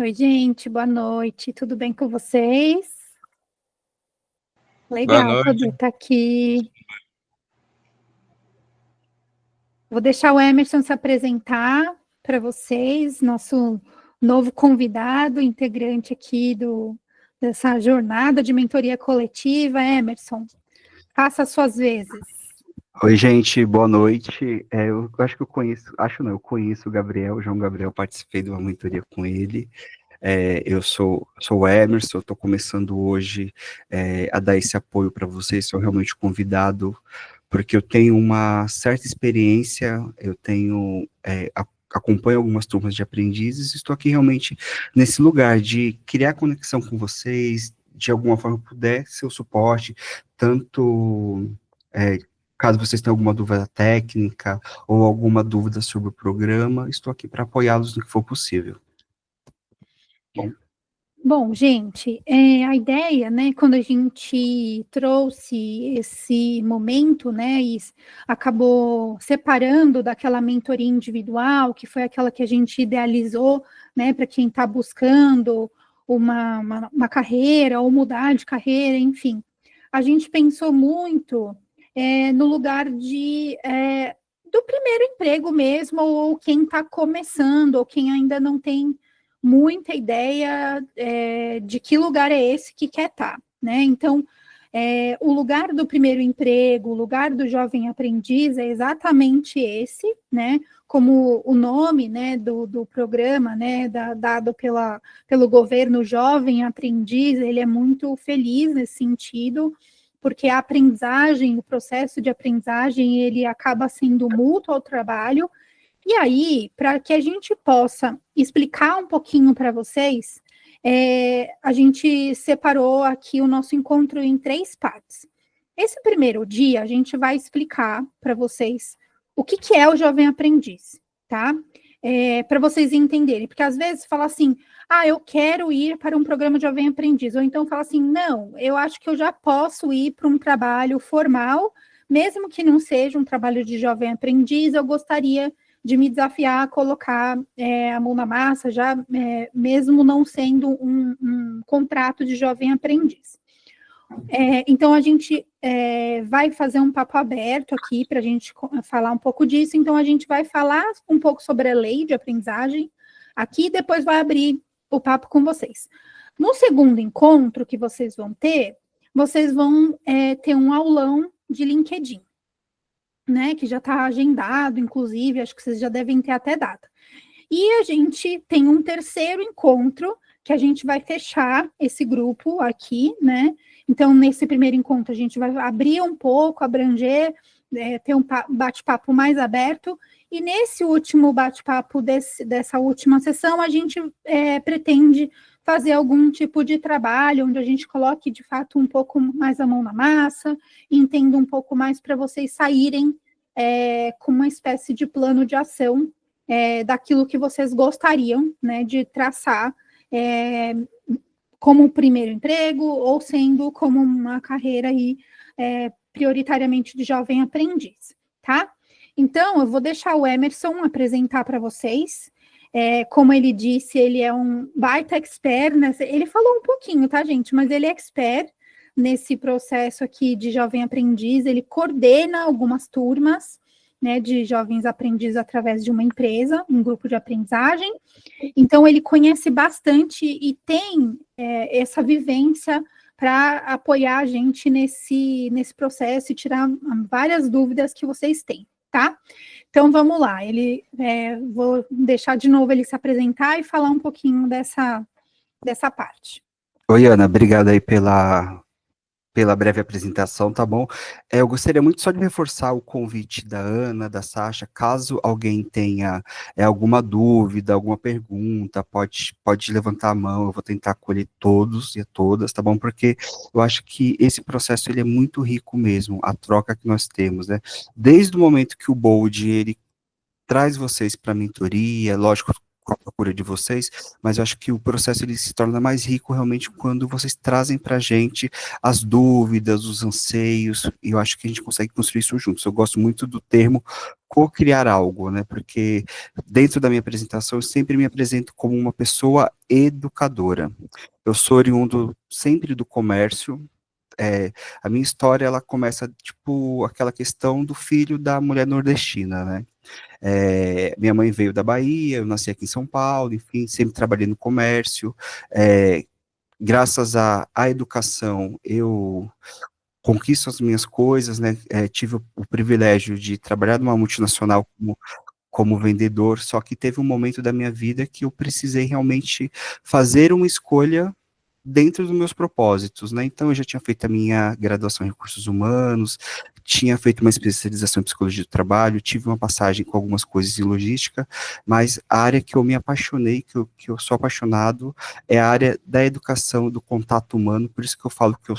Oi, gente, boa noite. Tudo bem com vocês? Boa Legal noite. poder estar aqui. Vou deixar o Emerson se apresentar para vocês, nosso novo convidado, integrante aqui dessa jornada de mentoria coletiva. Emerson, faça as suas vezes. Oi, gente, boa noite. Eu acho que eu conheço, eu conheço o Gabriel, o João Gabriel, participei de uma mentoria com ele. Eu sou o Emerson, estou começando hoje a dar esse apoio para vocês, sou realmente convidado, porque eu tenho uma certa experiência, acompanho algumas turmas de aprendizes, estou aqui realmente nesse lugar de criar conexão com vocês, de alguma forma puder ser o suporte, tanto caso vocês tenham alguma dúvida técnica ou alguma dúvida sobre o programa, estou aqui para apoiá-los no que for possível. Bom, gente, a ideia, né, quando a gente trouxe esse momento, né, e acabou separando daquela mentoria individual, que foi aquela que a gente idealizou, né, para quem está buscando uma carreira ou mudar de carreira, enfim, a gente pensou muito no lugar do primeiro emprego mesmo, ou quem está começando, ou quem ainda não tem muita ideia de que lugar é esse que quer estar, né? Então, o lugar do primeiro emprego, o lugar do jovem aprendiz é exatamente esse, né? Como o nome, né, do programa, né, dado pelo governo Jovem Aprendiz, ele é muito feliz nesse sentido, porque a aprendizagem, o processo de aprendizagem, ele acaba sendo mútuo ao trabalho. E aí, para que a gente possa explicar um pouquinho para vocês, a gente separou aqui o nosso encontro em 3 partes. Esse primeiro dia, a gente vai explicar para vocês o que é o jovem aprendiz, tá? Para vocês entenderem, porque às vezes fala assim, eu quero ir para um programa de jovem aprendiz, ou então fala assim, não, eu acho que eu já posso ir para um trabalho formal, mesmo que não seja um trabalho de jovem aprendiz, eu gostaria de me desafiar a colocar a mão na massa, já mesmo não sendo um contrato de jovem aprendiz. Então, a gente vai fazer um papo aberto aqui para a gente falar um pouco disso. Então, a gente vai falar um pouco sobre a lei de aprendizagem aqui, e depois vai abrir o papo com vocês. No segundo encontro que vocês vão ter ter um aulão de LinkedIn, né, que já está agendado, inclusive, acho que vocês já devem ter até data. E a gente tem um terceiro encontro, que a gente vai fechar esse grupo aqui, né, então nesse primeiro encontro a gente vai abrir um pouco, abranger, ter um bate-papo mais aberto, e nesse último bate-papo dessa última sessão, a gente pretende fazer algum tipo de trabalho, onde a gente coloque, de fato, um pouco mais a mão na massa, entenda um pouco mais para vocês saírem com uma espécie de plano de ação daquilo que vocês gostariam, né, de traçar como primeiro emprego, ou sendo como uma carreira aí, prioritariamente de jovem aprendiz, tá? Então, eu vou deixar o Emerson apresentar para vocês. Como ele disse, ele é um baita expert, né? Ele falou um pouquinho, tá, gente? Mas ele é expert nesse processo aqui de jovem aprendiz, ele coordena algumas turmas, né, de jovens aprendizes através de uma empresa, um grupo de aprendizagem. Então, ele conhece bastante e tem essa vivência para apoiar a gente nesse processo e tirar várias dúvidas que vocês têm, tá? Então, vamos lá. Vou deixar de novo ele se apresentar e falar um pouquinho dessa parte. Oi, Ana, obrigado aí pela breve apresentação, tá bom? Eu gostaria muito só de reforçar o convite da Ana, da Sasha, caso alguém tenha alguma dúvida, alguma pergunta, pode levantar a mão, eu vou tentar acolher todos e todas, tá bom? Porque eu acho que esse processo, ele é muito rico mesmo, a troca que nós temos, né? Desde o momento que o Bold, ele traz vocês para a mentoria, lógico, procura de vocês, mas eu acho que o processo ele se torna mais rico realmente quando vocês trazem para a gente as dúvidas, os anseios, e eu acho que a gente consegue construir isso juntos. Eu gosto muito do termo co-criar algo, né? Porque dentro da minha apresentação eu sempre me apresento como uma pessoa educadora. Eu sou oriundo sempre do comércio. A minha história ela começa tipo aquela questão do filho da mulher nordestina, né? Minha mãe veio da Bahia, eu nasci aqui em São Paulo, enfim, sempre trabalhei no comércio. É, Graças à educação, eu conquisto as minhas coisas, né? Tive o privilégio de trabalhar numa multinacional como vendedor, só que teve um momento da minha vida que eu precisei realmente fazer uma escolha dentro dos meus propósitos, né? Então, eu já tinha feito a minha graduação em recursos humanos, tinha feito uma especialização em psicologia do trabalho, tive uma passagem com algumas coisas em logística, mas a área que eu me apaixonei, que eu sou apaixonado, é a área da educação, do contato humano, por isso que eu falo que eu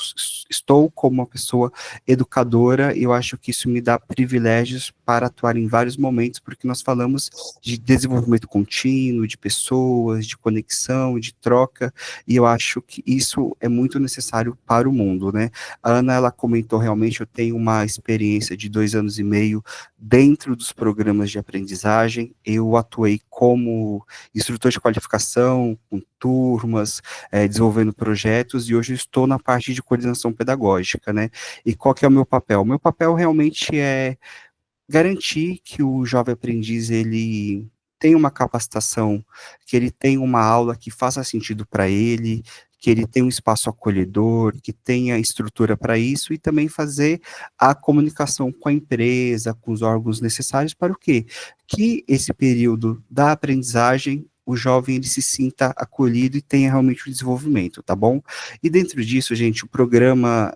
estou como uma pessoa educadora, e eu acho que isso me dá privilégios para atuar em vários momentos, porque nós falamos de desenvolvimento contínuo, de pessoas, de conexão, de troca, e eu acho que isso é muito necessário para o mundo, né? A Ana, ela comentou realmente, eu tenho uma experiência de 2 anos e meio dentro dos programas de aprendizagem, eu atuei como instrutor de qualificação, com turmas, desenvolvendo projetos, e hoje eu estou na parte de coordenação pedagógica, né? E qual que é o meu papel? O meu papel realmente é garantir que o jovem aprendiz ele tenha uma capacitação, que ele tenha uma aula que faça sentido para ele, que ele tenha um espaço acolhedor, que tenha estrutura para isso e também fazer a comunicação com a empresa, com os órgãos necessários para o quê? Que esse período da aprendizagem o jovem ele se sinta acolhido e tenha realmente o desenvolvimento, tá bom? E dentro disso, gente, o programa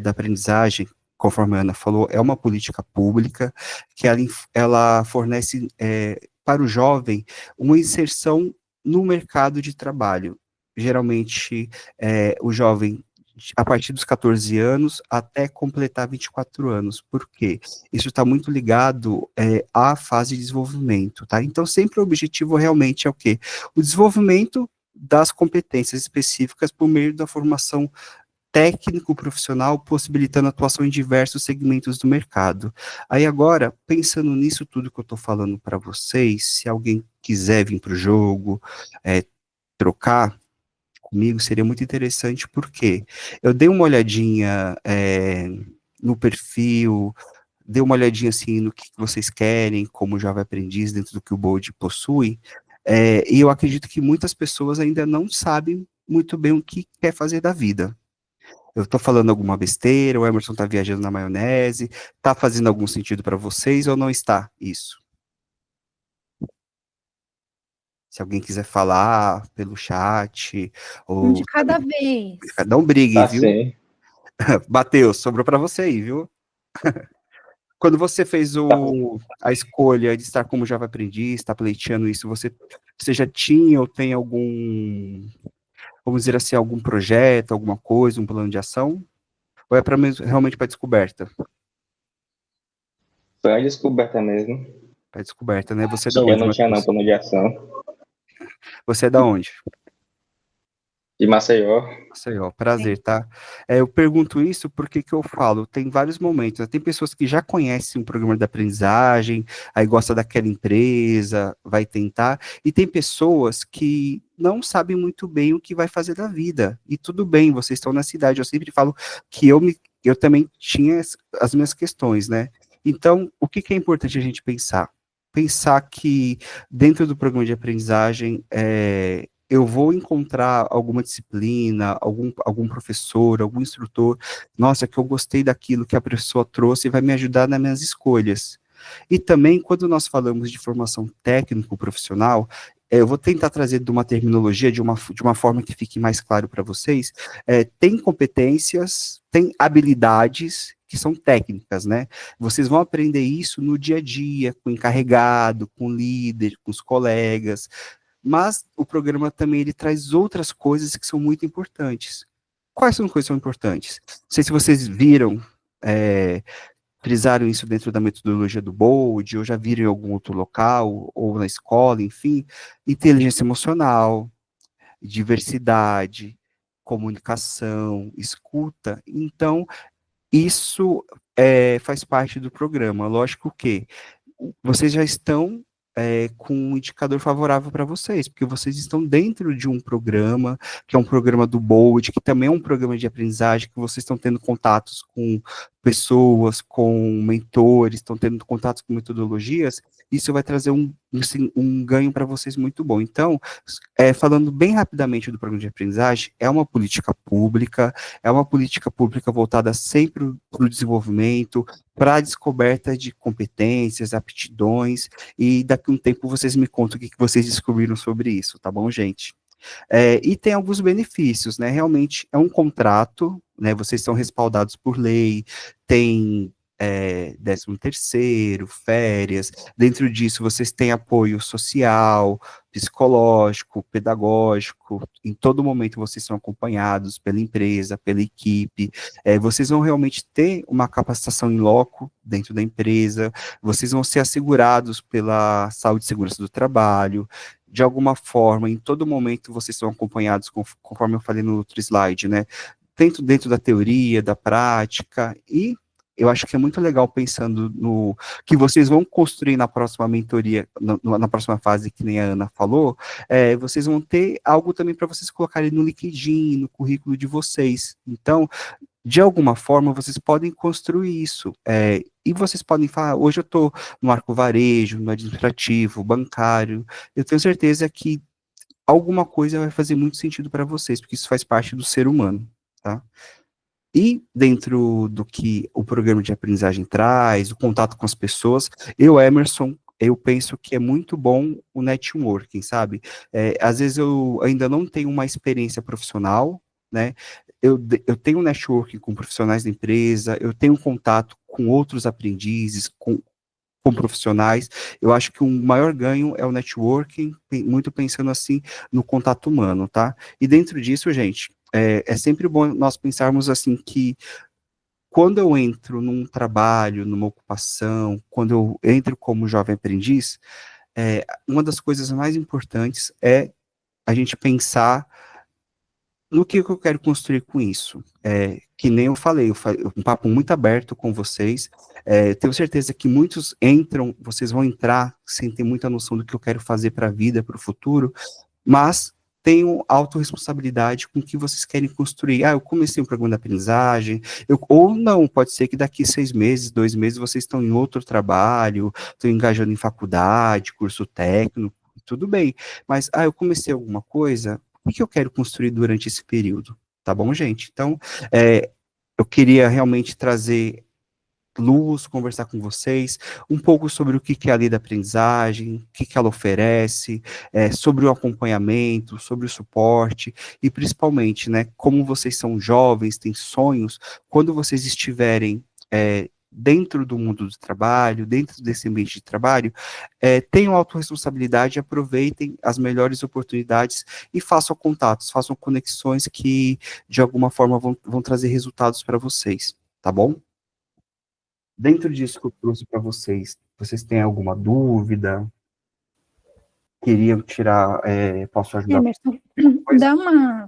da aprendizagem, conforme a Ana falou, é uma política pública que ela fornece para o jovem uma inserção no mercado de trabalho. Geralmente, o jovem, a partir dos 14 anos até completar 24 anos. Por quê? Isso está muito ligado à fase de desenvolvimento, tá? Então, sempre o objetivo realmente é o quê? O desenvolvimento das competências específicas por meio da formação técnico profissional, possibilitando atuação em diversos segmentos do mercado. Aí agora, pensando nisso tudo que eu estou falando para vocês, se alguém quiser vir para o jogo, trocar comigo, seria muito interessante, porque eu dei uma olhadinha no perfil, dei uma olhadinha assim no que vocês querem, como Java Aprendiz, dentro do que o Bold possui, e eu acredito que muitas pessoas ainda não sabem muito bem o que quer fazer da vida. Eu estou falando alguma besteira, o Emerson está viajando na maionese, está fazendo algum sentido para vocês ou não está isso? Se alguém quiser falar pelo chat, Um de ou cada vez. não brigue, Tá viu? sim. Bateu, sobrou para você aí, viu? Quando você fez Tá, a escolha de estar como Java Aprendiz, está pleiteando isso, você já tinha ou tem algum, vamos dizer assim, algum projeto, alguma coisa, um plano de ação? Ou é realmente para descoberta? foi uma descoberta mesmo. Para descoberta, né? Você é da Tinha, onde, não tinha não, Matheus? plano de ação. Você é da onde? De Maceió. Maceió, prazer, tá? Eu pergunto isso porque que eu falo, tem vários momentos, né? Tem pessoas que já conhecem um programa de aprendizagem, aí gosta daquela empresa, vai tentar, e tem pessoas que não sabem muito bem o que vai fazer da vida, e tudo bem, vocês estão na cidade, eu sempre falo que eu também tinha as minhas questões, né? Então, o que é importante a gente pensar? Pensar que dentro do programa de aprendizagem, eu vou encontrar alguma disciplina, algum professor, algum instrutor, nossa, que eu gostei daquilo que a pessoa trouxe e vai me ajudar nas minhas escolhas. E também, quando nós falamos de formação técnico-profissional, eu vou tentar trazer de uma terminologia, de uma forma que fique mais claro para vocês, tem competências, tem habilidades que são técnicas, né? Vocês vão aprender isso no dia a dia, com o encarregado, com o líder, com os colegas, mas o programa também ele traz outras coisas que são muito importantes. Quais são coisas que são importantes? Não sei se vocês viram, frisaram isso dentro da metodologia do BOLD, ou já viram em algum outro local, ou na escola, enfim, inteligência emocional, diversidade, comunicação, escuta. Então, isso faz parte do programa. Lógico que vocês já estão com um indicador favorável para vocês, porque vocês estão dentro de um programa, que é um programa do BOLD, que também é um programa de aprendizagem, que vocês estão tendo contatos com pessoas, com mentores, estão tendo contatos com metodologias, isso vai trazer assim, um ganho para vocês muito bom. Então, falando bem rapidamente do programa de aprendizagem, é uma política pública voltada sempre para o desenvolvimento, para a descoberta de competências, aptidões, e daqui a um tempo vocês me contam o que vocês descobriram sobre isso, tá bom, gente? E tem alguns benefícios, né? Realmente é um contrato, né? Vocês são respaldados por lei, tem 13º, férias, dentro disso vocês têm apoio social, psicológico, pedagógico, em todo momento vocês são acompanhados pela empresa, pela equipe, vocês vão realmente ter uma capacitação em loco dentro da empresa, vocês vão ser assegurados pela saúde e segurança do trabalho, de alguma forma, em todo momento vocês são acompanhados, conforme eu falei no outro slide, né, dentro da teoria, da prática, e eu acho que é muito legal pensando no que vocês vão construir na próxima mentoria, na próxima fase, que nem a Ana falou, vocês vão ter algo também para vocês colocarem no LinkedIn, no currículo de vocês. Então, de alguma forma, vocês podem construir isso. E vocês podem falar, hoje eu estou no arco varejo, no administrativo, bancário, eu tenho certeza que alguma coisa vai fazer muito sentido para vocês, porque isso faz parte do ser humano, tá? E dentro do que o programa de aprendizagem traz, o contato com as pessoas, Emerson, eu penso que é muito bom o networking, sabe? Às vezes eu ainda não tenho uma experiência profissional, né? Eu tenho networking com profissionais da empresa, eu tenho contato com outros aprendizes, com profissionais, eu acho que o maior ganho é o networking, muito pensando assim no contato humano, tá? E dentro disso, gente, é sempre bom nós pensarmos assim que quando eu entro num trabalho, numa ocupação, quando eu entro como jovem aprendiz, uma das coisas mais importantes é a gente pensar no que eu quero construir com isso. Que nem eu falei, um papo muito aberto com vocês, tenho certeza que muitos entram, vocês vão entrar sem ter muita noção do que eu quero fazer para a vida, para o futuro, mas tenham autorresponsabilidade com o que vocês querem construir. Eu comecei um programa de aprendizagem, ou não, pode ser que daqui 6 meses, 2 meses, vocês estão em outro trabalho, estão engajando em faculdade, curso técnico, tudo bem, mas, eu comecei alguma coisa, o que eu quero construir durante esse período? Tá bom, gente? Então, eu queria realmente trazer luz, conversar com vocês, um pouco sobre o que é a lei da aprendizagem, o que ela oferece, sobre o acompanhamento, sobre o suporte, e principalmente, né, como vocês são jovens, têm sonhos, quando vocês estiverem dentro do mundo do trabalho, dentro desse ambiente de trabalho, tenham autorresponsabilidade, aproveitem as melhores oportunidades e façam contatos, façam conexões que, de alguma forma, vão trazer resultados para vocês, tá bom? Dentro disso que eu trouxe para vocês, vocês têm alguma dúvida? Queriam tirar, posso ajudar? Emerson,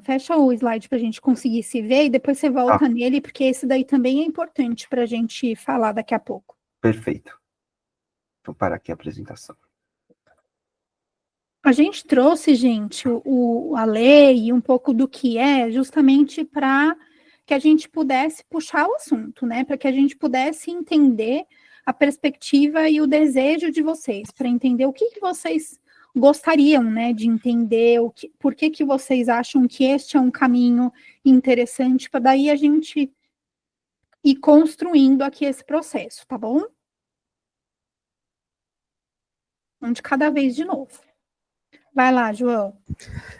fecha o slide para a gente conseguir se ver e depois você volta nele, porque esse daí também é importante para a gente falar daqui a pouco. Perfeito. Vou parar aqui a apresentação. A gente trouxe, gente, a lei e um pouco do que justamente para que a gente pudesse puxar o assunto, né? Para que a gente pudesse entender a perspectiva e o desejo de vocês, para entender o que vocês gostariam, né, de entender, por que vocês acham que este é um caminho interessante, para daí a gente ir construindo aqui esse processo, tá bom? Um de cada vez de novo. Vai lá, João.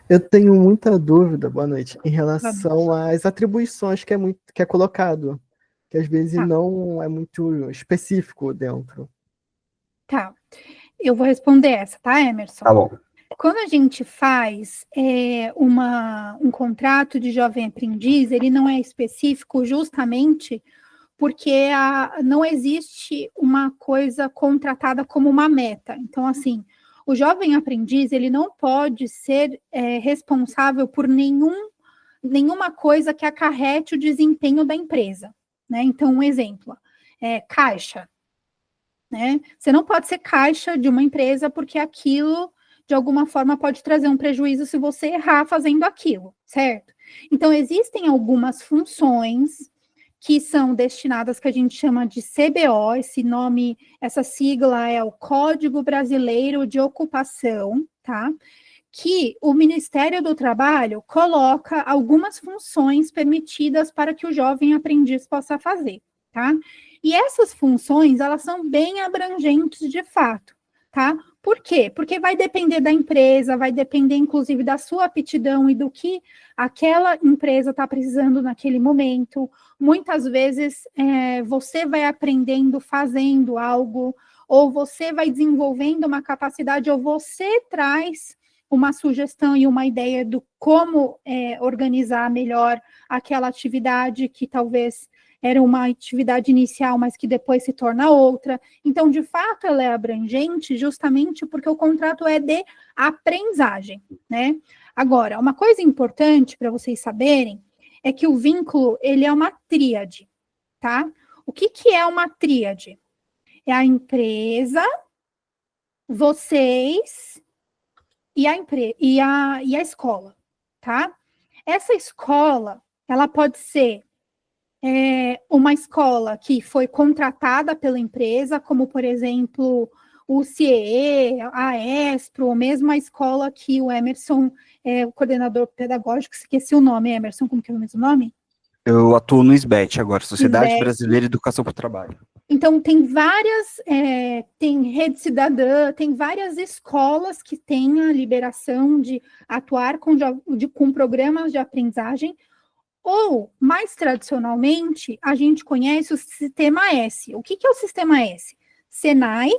Eu tenho muita dúvida, boa noite, em relação às atribuições que é colocado, que às vezes não é muito específico dentro. Tá. Eu vou responder essa, tá, Emerson? Tá bom. Quando a gente faz um contrato de jovem aprendiz, ele não é específico justamente porque não existe uma coisa contratada como uma meta. Então, assim, o jovem aprendiz, ele não pode ser responsável por nenhuma coisa que acarrete o desempenho da empresa, né? Então, um exemplo, caixa, né? Você não pode ser caixa de uma empresa porque aquilo, de alguma forma, pode trazer um prejuízo se você errar fazendo aquilo, certo? Então, existem algumas funções que são destinadas, que a gente chama de CBO, essa sigla é o Código Brasileiro de Ocupação, tá? Que o Ministério do Trabalho coloca algumas funções permitidas para que o jovem aprendiz possa fazer, tá? E essas funções, elas são bem abrangentes de fato, tá? Por quê? Porque vai depender da empresa, vai depender, inclusive, da sua aptidão e do que aquela empresa está precisando naquele momento. Muitas vezes, você vai aprendendo fazendo algo, ou você vai desenvolvendo uma capacidade, ou você traz uma sugestão e uma ideia do como organizar melhor aquela atividade que talvez era uma atividade inicial, mas que depois se torna outra. Então, de fato, ela é abrangente justamente porque o contrato é de aprendizagem, né? Agora, uma coisa importante para vocês saberem é que o vínculo, ele é uma tríade, tá? O que é uma tríade? É a empresa, vocês e a escola, tá? Essa escola, ela pode ser uma escola que foi contratada pela empresa, como, por exemplo, o CIE, a ESPRO, ou mesmo a escola que o Emerson o coordenador pedagógico, esqueci o nome, Emerson, como que é o mesmo nome? Eu atuo no SBET agora, Sociedade SBET. Brasileira de Educação para o Trabalho. Então, tem várias, tem Rede Cidadã, tem várias escolas que têm a liberação de atuar com programas de aprendizagem, ou, mais tradicionalmente, a gente conhece o Sistema S. O que é o Sistema S? Senai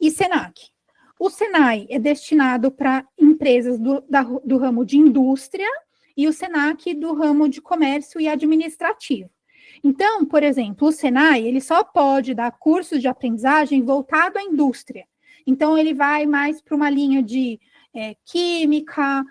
e Senac. O Senai é destinado para empresas do ramo de indústria e o Senac do ramo de comércio e administrativo. Então, por exemplo, o Senai, ele só pode dar cursos de aprendizagem voltado à indústria. Então, ele vai mais para uma linha de química,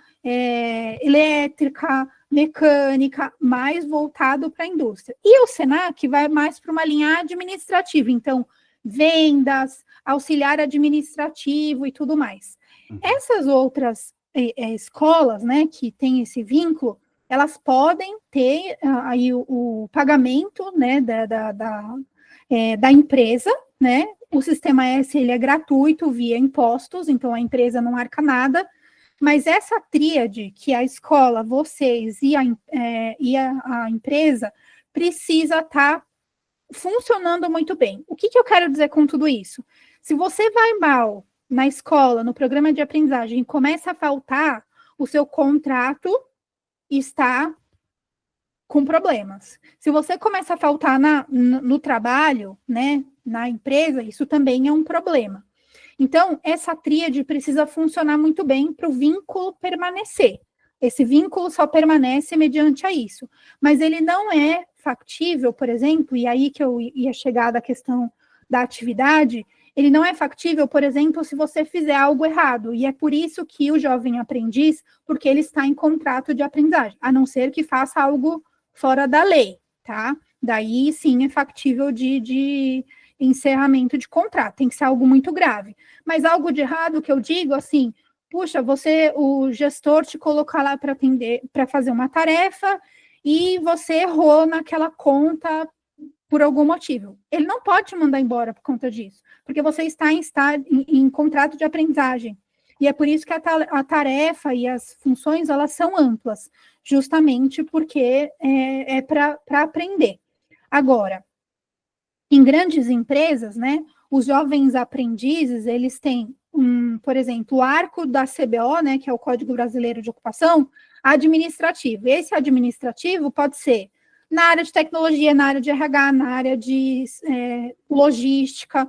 elétrica, mecânica, mais voltado para a indústria. E o Senac vai mais para uma linha administrativa, então, vendas, auxiliar administrativo e tudo mais. Essas outras escolas, né, que têm esse vínculo, elas podem ter aí o pagamento, né, da empresa, né? O Sistema S, ele é gratuito via impostos, então a empresa não arca nada, mas essa tríade, que a escola, vocês e a empresa, precisa estar funcionando muito bem. O que eu quero dizer com tudo isso? Se você vai mal na escola, no programa de aprendizagem, e começa a faltar, o seu contrato está com problemas. Se você começa a faltar no trabalho, né, na empresa, isso também é um problema. Então, essa tríade precisa funcionar muito bem para o vínculo permanecer. Esse vínculo só permanece mediante a isso. Mas ele não é factível, por exemplo, e aí que eu ia chegar da questão da atividade, ele não é factível, por exemplo, se você fizer algo errado. E é por isso que o jovem aprendiz, porque ele está em contrato de aprendizagem, a não ser que faça algo fora da lei, tá? Daí, sim, é factível de encerramento de contrato, tem que ser algo muito grave. Mas algo de errado que eu digo, assim, puxa, o gestor te colocar lá para fazer uma tarefa e você errou naquela conta por algum motivo. Ele não pode te mandar embora por conta disso, porque você está em contrato de aprendizagem. E é por isso que a tarefa e as funções, elas são amplas, justamente porque é para aprender. Agora, em grandes empresas, né, os jovens aprendizes, eles têm, por exemplo, o arco da CBO, né, que é o Código Brasileiro de Ocupação, administrativo. Esse administrativo pode ser na área de tecnologia, na área de RH, na área de logística,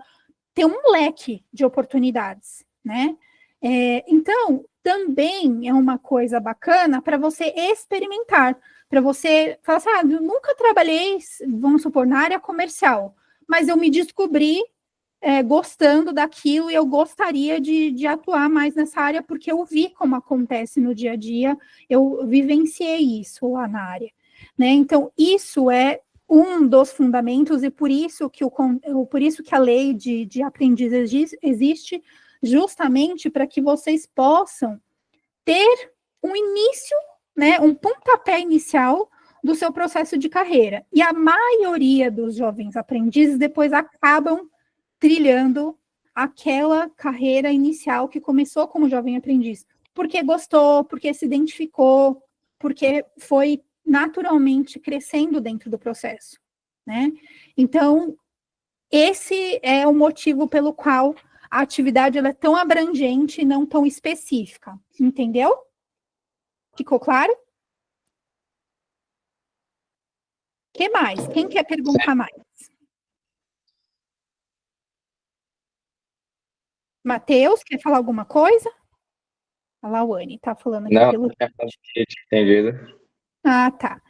tem um leque de oportunidades, né? Então, também é uma coisa bacana para você experimentar, para você falar assim, eu nunca trabalhei, vamos supor, na área comercial, mas eu me descobri gostando daquilo e eu gostaria de atuar mais nessa área porque eu vi como acontece no dia a dia, eu vivenciei isso lá na área, né? Então, isso é um dos fundamentos e por isso que, por isso que a lei de aprendiz existe, justamente para que vocês possam ter um início, né, um pontapé inicial do seu processo de carreira. E a maioria dos jovens aprendizes depois acabam trilhando aquela carreira inicial que começou como jovem aprendiz, porque gostou, porque se identificou, porque foi naturalmente crescendo dentro do processo, né? Então, esse é o motivo pelo qual a atividade ela é tão abrangente e não tão específica, entendeu? Ficou claro? O que mais? Quem quer perguntar mais? Matheus, quer falar alguma coisa? A Lawane está falando aqui Não, pelo... não tinha entendido. Ah, tá.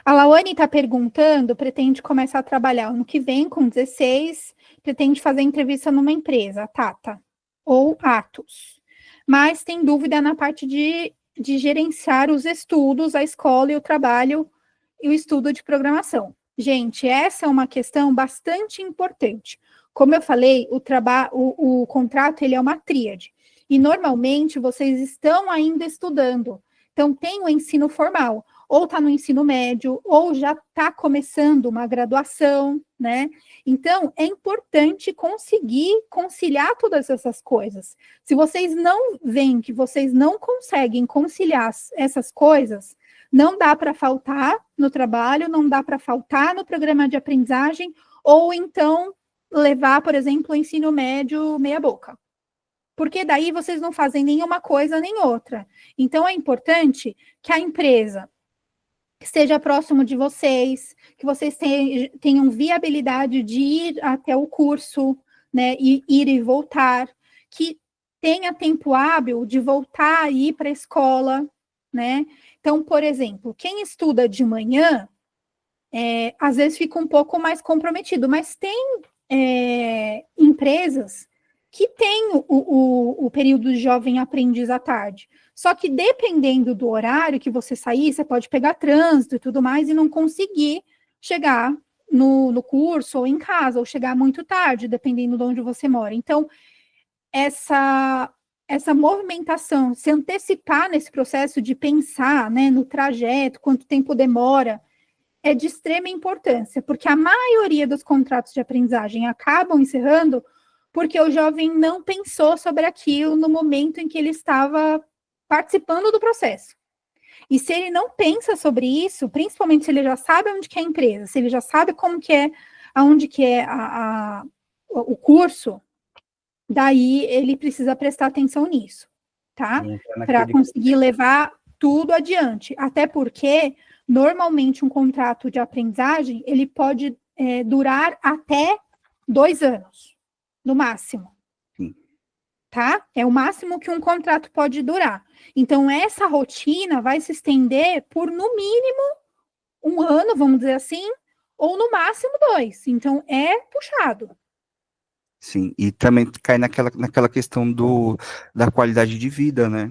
A Lawane está perguntando, pretende começar a trabalhar ano que vem, com 16, pretende fazer entrevista numa empresa, Tata, ou Atos. Mas tem dúvida na parte de gerenciar os estudos, a escola e o trabalho e o estudo de programação. Gente, essa é uma questão bastante importante. Como eu falei, o contrato ele é uma tríade. E normalmente vocês estão ainda estudando. Então, tem o ensino formal, ou está no ensino médio, ou já está começando uma graduação, né? Então, é importante conseguir conciliar todas essas coisas. Se vocês não veem que vocês não conseguem conciliar essas coisas, não dá para faltar no trabalho, não dá para faltar no programa de aprendizagem, ou então levar, por exemplo, o ensino médio meia boca. Porque daí vocês não fazem nenhuma coisa nem outra. Então, é importante que a empresa esteja próximo de vocês, que vocês tenham viabilidade de ir até o curso, né, e ir e voltar, que tenha tempo hábil de voltar e ir para a escola, né? Então, por exemplo, quem estuda de manhã, às vezes fica um pouco mais comprometido, mas tem empresas que têm o período de jovem aprendiz à tarde. Só que dependendo do horário que você sair, você pode pegar trânsito e tudo mais e não conseguir chegar no curso ou em casa, ou chegar muito tarde, dependendo de onde você mora. Então, essa movimentação, se antecipar nesse processo de pensar, né, no trajeto, quanto tempo demora, é de extrema importância, porque a maioria dos contratos de aprendizagem acabam encerrando porque o jovem não pensou sobre aquilo no momento em que ele estava participando do processo. E se ele não pensa sobre isso, principalmente se ele já sabe onde que é a empresa, se ele já sabe como que é, aonde que é o curso, daí ele precisa prestar atenção nisso, tá? Para conseguir levar tudo adiante. Até porque, normalmente, um contrato de aprendizagem, ele pode durar até 2 anos, no máximo. Tá? É o máximo que um contrato pode durar. Então, essa rotina vai se estender por, no mínimo, 1 ano, vamos dizer assim, ou no máximo 2. Então, é puxado. Sim, e também cai naquela questão da qualidade de vida, né?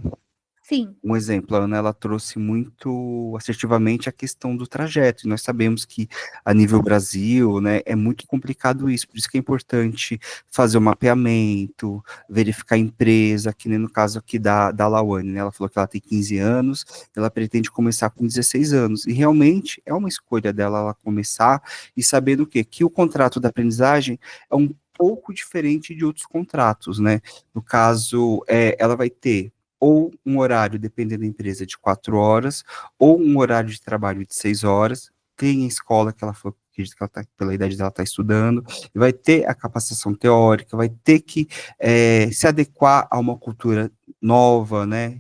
Sim. Um exemplo, a Ana, ela trouxe muito assertivamente a questão do trajeto, e nós sabemos que a nível Brasil, né, é muito complicado isso, por isso que é importante fazer o mapeamento, verificar a empresa, que nem no caso aqui da Lawane, né, ela falou que ela tem 15 anos, ela pretende começar com 16 anos, e realmente é uma escolha dela ela começar, e sabendo o quê? Que o contrato da aprendizagem é um pouco diferente de outros contratos, né, no caso, ela vai ter ou um horário, dependendo da empresa, de 4 horas, ou um horário de trabalho de 6 horas, tem a escola que ela falou, que ela tá, pela idade dela está estudando, e vai ter a capacitação teórica, vai ter que se adequar a uma cultura nova, né?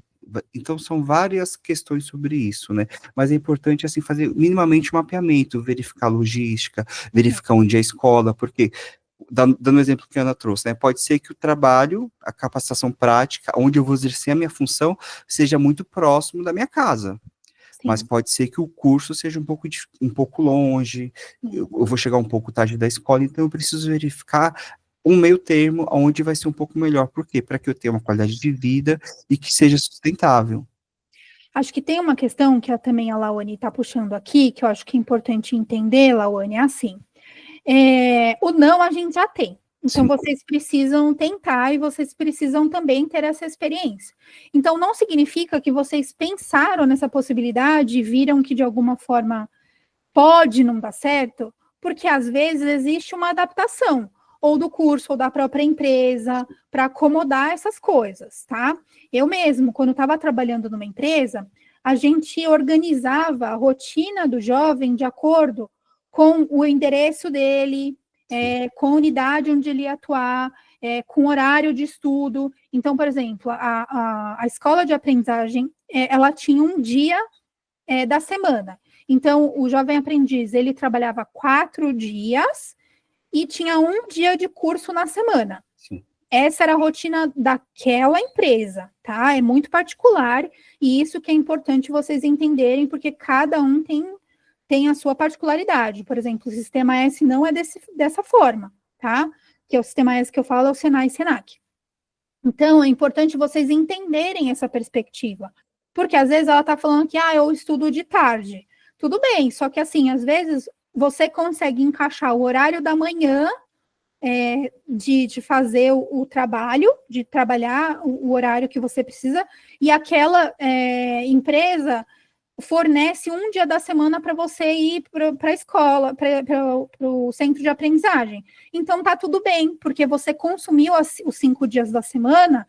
Então, são várias questões sobre isso, né? Mas é importante, assim, fazer minimamente um mapeamento, verificar a logística, verificar onde é a escola, porque dando o exemplo que a Ana trouxe, né? Pode ser que o trabalho, a capacitação prática, onde eu vou exercer a minha função, seja muito próximo da minha casa. Mas Sim. pode ser que o curso seja um pouco longe, eu vou chegar um pouco tarde da escola, então eu preciso verificar um meio termo onde vai ser um pouco melhor. Por quê? Para que eu tenha uma qualidade de vida e que seja sustentável. Acho que tem uma questão que também a Lawane está puxando aqui, que eu acho que é importante entender, Lawane, é assim. O não a gente já tem. Então, Sim. vocês precisam tentar e vocês precisam também ter essa experiência. Então, não significa que vocês pensaram nessa possibilidade e viram que, de alguma forma, pode não dar certo, porque, às vezes, existe uma adaptação, ou do curso, ou da própria empresa, para acomodar essas coisas, tá? Eu mesmo, quando estava trabalhando numa empresa, a gente organizava a rotina do jovem de acordo com o endereço dele, com a unidade onde ele ia atuar, com horário de estudo. Então, por exemplo, a escola de aprendizagem, ela tinha um dia da semana. Então, o jovem aprendiz, ele trabalhava 4 dias e tinha um dia de curso na semana. Sim. Essa era a rotina daquela empresa, tá? É muito particular, e isso que é importante vocês entenderem, porque cada um tem a sua particularidade. Por exemplo, o Sistema S não é dessa forma, tá? Que é o Sistema S que eu falo, é o Senai e Senac. Então, é importante vocês entenderem essa perspectiva. Porque, às vezes, ela está falando que, eu estudo de tarde. Tudo bem, só que, assim, às vezes, você consegue encaixar o horário da manhã de fazer o trabalho, de trabalhar o horário que você precisa, e aquela empresa fornece um dia da semana para você ir para a escola, para o centro de aprendizagem. Então, tá tudo bem, porque você consumiu os 5 dias da semana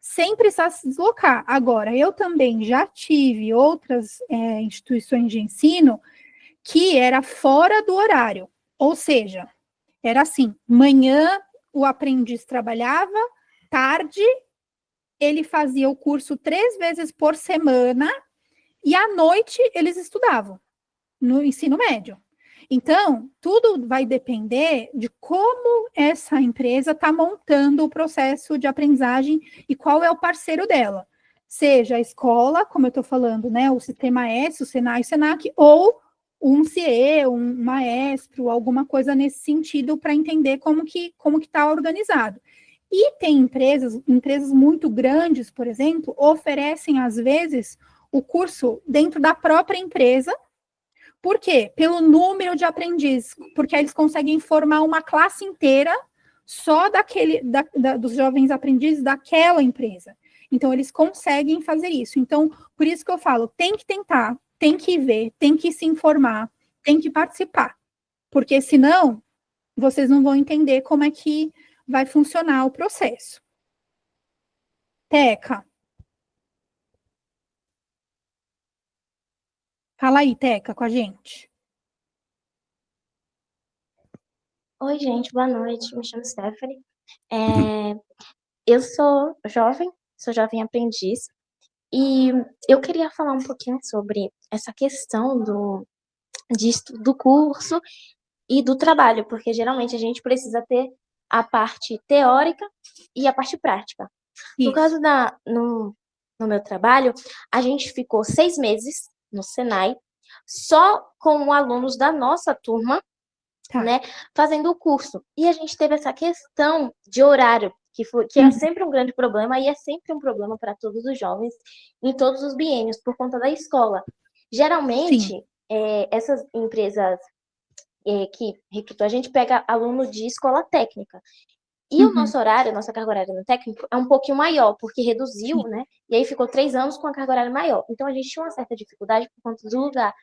sem precisar se deslocar. Agora, eu também já tive outras instituições de ensino que era fora do horário, ou seja, era assim, manhã o aprendiz trabalhava, tarde ele fazia o curso 3 vezes por semana, e à noite eles estudavam no ensino médio. Então, tudo vai depender de como essa empresa está montando o processo de aprendizagem e qual é o parceiro dela. Seja a escola, como eu estou falando, né, o Sistema S, o Senai, o Senac, ou um CIE, um maestro, alguma coisa nesse sentido, para entender como que está organizado. E tem empresas muito grandes, por exemplo, oferecem, às vezes, o curso dentro da própria empresa. Por quê? Pelo número de aprendizes, porque aí eles conseguem formar uma classe inteira só dos jovens aprendizes daquela empresa. Então, eles conseguem fazer isso. Então, por isso que eu falo, tem que tentar, tem que ver, tem que se informar, tem que participar. Porque senão, vocês não vão entender como é que vai funcionar o processo. Teca. Fala aí, Teca, com a gente. Oi, gente, boa noite. Me chamo Stephanie. Eu sou jovem aprendiz, e eu queria falar um pouquinho sobre essa questão do curso e do trabalho, porque geralmente a gente precisa ter a parte teórica e a parte prática. Isso. No caso no meu trabalho, a gente ficou 6 meses no Senai, só com alunos da nossa turma, Tá. né, fazendo o curso. E a gente teve essa questão de horário, que é sempre um grande problema, e é sempre um problema para todos os jovens, em todos os biênios, por conta da escola. Geralmente, essas empresas que recrutam, a gente pega aluno de escola técnica. E o nosso horário, nossa carga horária no técnico é um pouquinho maior, porque reduziu, né? E aí ficou 3 anos com a carga horária maior. Então, a gente tinha uma certa dificuldade por conta do lugar.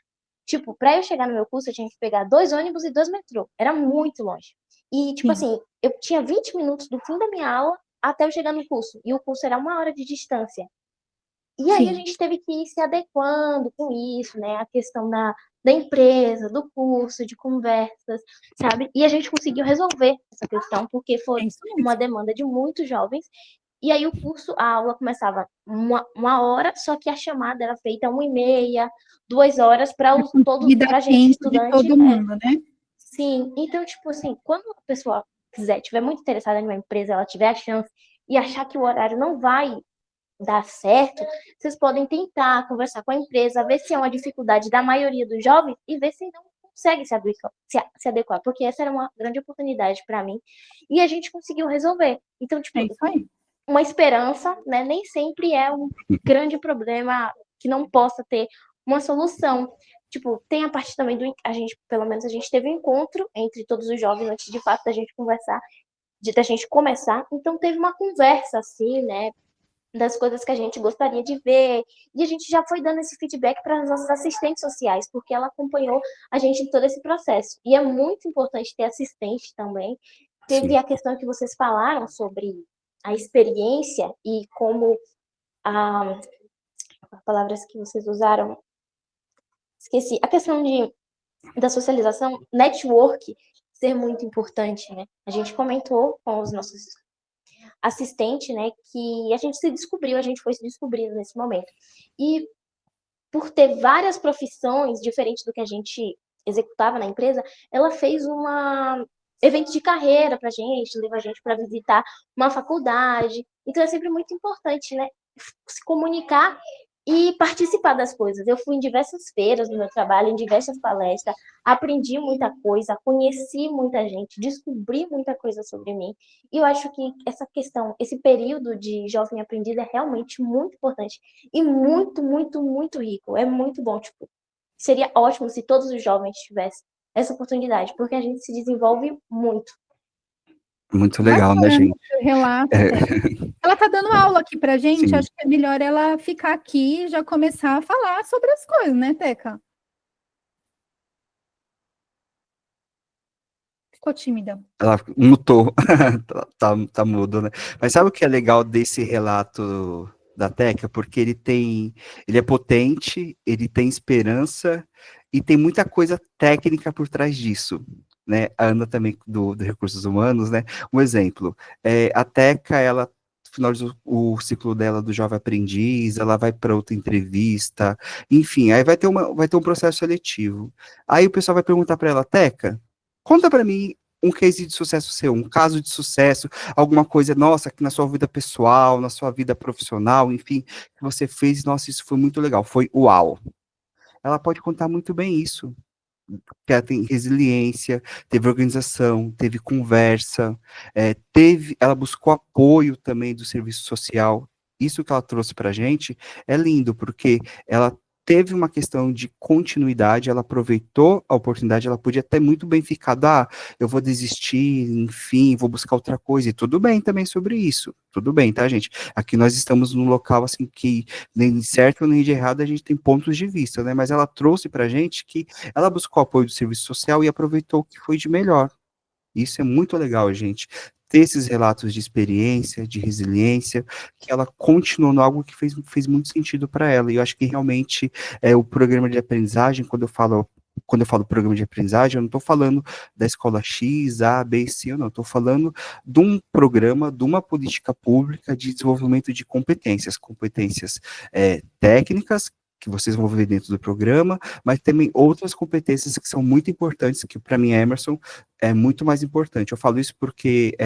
Tipo, para eu chegar no meu curso, eu tinha que pegar 2 ônibus e 2 metrô. Era muito longe. E, tipo assim, eu tinha 20 minutos do fim da minha aula até eu chegar no curso. E o curso era 1 hora de distância. E aí a gente teve que ir se adequando com isso, né? A questão da empresa, do curso, de conversas, sabe? E a gente conseguiu resolver essa questão, porque foi uma demanda de muitos jovens. E aí a aula começava 1 hora, só que a chamada era feita 1h30, 2 horas para a gente, estudante. De todo mundo, né? Sim, então, tipo assim, quando a pessoa estiver muito interessada em uma empresa, ela tiver a chance e achar que o horário não vai dar certo, vocês podem tentar conversar com a empresa, ver se é uma dificuldade da maioria dos jovens e ver se não consegue se adequar, porque essa era uma grande oportunidade para mim e a gente conseguiu resolver. Então, tipo, É isso aí. uma esperança, né, nem sempre é um grande problema que não possa ter uma solução. Tipo, tem a parte também a gente, pelo menos a gente teve um encontro entre todos os jovens antes de fato da gente conversar, da gente começar. Então teve uma conversa assim, né, das coisas que a gente gostaria de ver. E a gente já foi dando esse feedback para as nossas assistentes sociais, porque ela acompanhou a gente em todo esse processo. E é muito importante ter assistente também. Teve Sim. a questão que vocês falaram sobre a experiência e como as palavras que vocês usaram, esqueci, a questão da socialização, network, ser muito importante, né? A gente comentou com os nossos assistente, né, que a gente se descobriu, a gente foi se descobrindo nesse momento. E por ter várias profissões diferentes do que a gente executava na empresa, ela fez evento de carreira pra gente, levou a gente para visitar uma faculdade. Então é sempre muito importante, né, se comunicar e participar das coisas. Eu fui em diversas feiras do meu trabalho, em diversas palestras, aprendi muita coisa, conheci muita gente, descobri muita coisa sobre mim. E eu acho que essa questão, esse período de jovem aprendiz é realmente muito importante e muito, muito, muito rico. É muito bom, tipo, seria ótimo se todos os jovens tivessem essa oportunidade, porque a gente se desenvolve muito. Muito legal, né, Bacana gente? o seu relato, Teca. Ela tá dando aula aqui pra gente, Sim. acho que é melhor ela ficar aqui e já começar a falar sobre as coisas, né, Teca? Ficou tímida. Ela mutou, tá mudo, né? Mas sabe o que é legal desse relato da Teca? Porque ele é potente, ele tem esperança e tem muita coisa técnica por trás disso, né? A Ana também do Recursos Humanos, né? Um exemplo, a Teca, ela finalizou o ciclo dela do Jovem Aprendiz, ela vai para outra entrevista, enfim, aí vai ter um processo seletivo. Aí o pessoal vai perguntar para ela, Teca, conta para mim um case de sucesso seu, um caso de sucesso, alguma coisa, nossa, que na sua vida pessoal, na sua vida profissional, enfim, que você fez, nossa, isso foi muito legal, foi uau. Ela pode contar muito bem isso, que ela tem resiliência, teve organização, teve conversa, ela buscou apoio também do serviço social. Isso que ela trouxe para a gente é lindo, porque ela teve uma questão de continuidade, ela aproveitou a oportunidade, ela podia até muito bem ficar, eu vou desistir, enfim, vou buscar outra coisa, e tudo bem também sobre isso, tudo bem, tá, gente? Aqui nós estamos num local, assim, que nem de certo nem de errado, a gente tem pontos de vista, né, mas ela trouxe pra gente que ela buscou apoio do serviço social e aproveitou o que foi de melhor. Isso é muito legal, gente. Ter esses relatos de experiência, de resiliência, que ela continuou no algo que fez muito sentido para ela. E eu acho que realmente o programa de aprendizagem, quando eu falo programa de aprendizagem, eu não estou falando da escola X, A, B, C, eu não, estou falando de um programa, de uma política pública de desenvolvimento de competências técnicas, que vocês vão ver dentro do programa, mas também outras competências que são muito importantes, que para mim, Emerson, é muito mais importante. Eu falo isso porque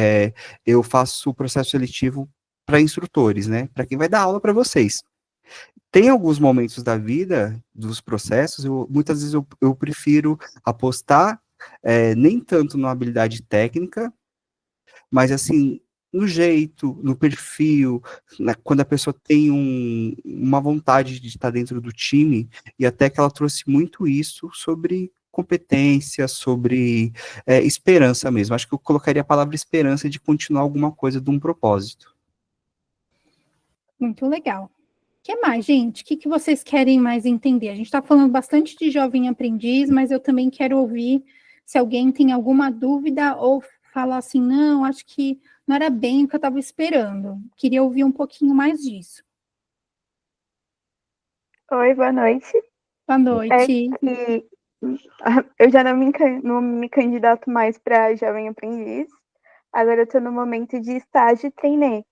eu faço o processo seletivo para instrutores, né? Para quem vai dar aula para vocês. Tem alguns momentos da vida, dos processos, muitas vezes eu prefiro apostar nem tanto na habilidade técnica, mas assim, no jeito, no perfil, quando a pessoa tem uma vontade de estar dentro do time, e até que ela trouxe muito isso sobre competência, sobre esperança mesmo. Acho que eu colocaria a palavra esperança de continuar alguma coisa de um propósito. Muito legal. O que mais, gente? O que vocês querem mais entender? A gente está falando bastante de jovem aprendiz, mas eu também quero ouvir se alguém tem alguma dúvida ou falar assim, não, acho que não era bem o que eu estava esperando. Queria ouvir um pouquinho mais disso. Oi, boa noite. Boa noite. Que eu já não me candidato mais para jovem aprendiz. Agora eu estou no momento de estágio e trainee.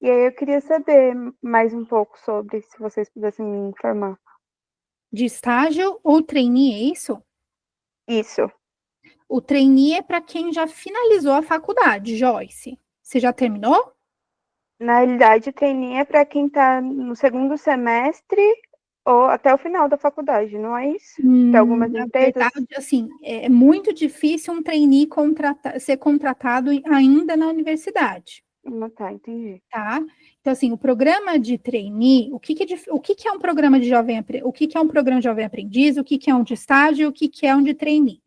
E aí eu queria saber mais um pouco sobre, se vocês pudessem me informar. De estágio ou trainee, é isso? Isso. O trainee é para quem já finalizou a faculdade, Joyce. Você já terminou? Na realidade, trainee é para quem está no segundo semestre ou até o final da faculdade, não é isso? Tem algumas Na empresas. verdade, assim, é muito difícil um trainee ser contratado ainda na universidade, Tá, entendi. tá? Então, assim, o programa de trainee, o que é um programa de jovem aprendiz, o que é um programa de jovem aprendiz, o que é um de estágio e o que é um de trainee.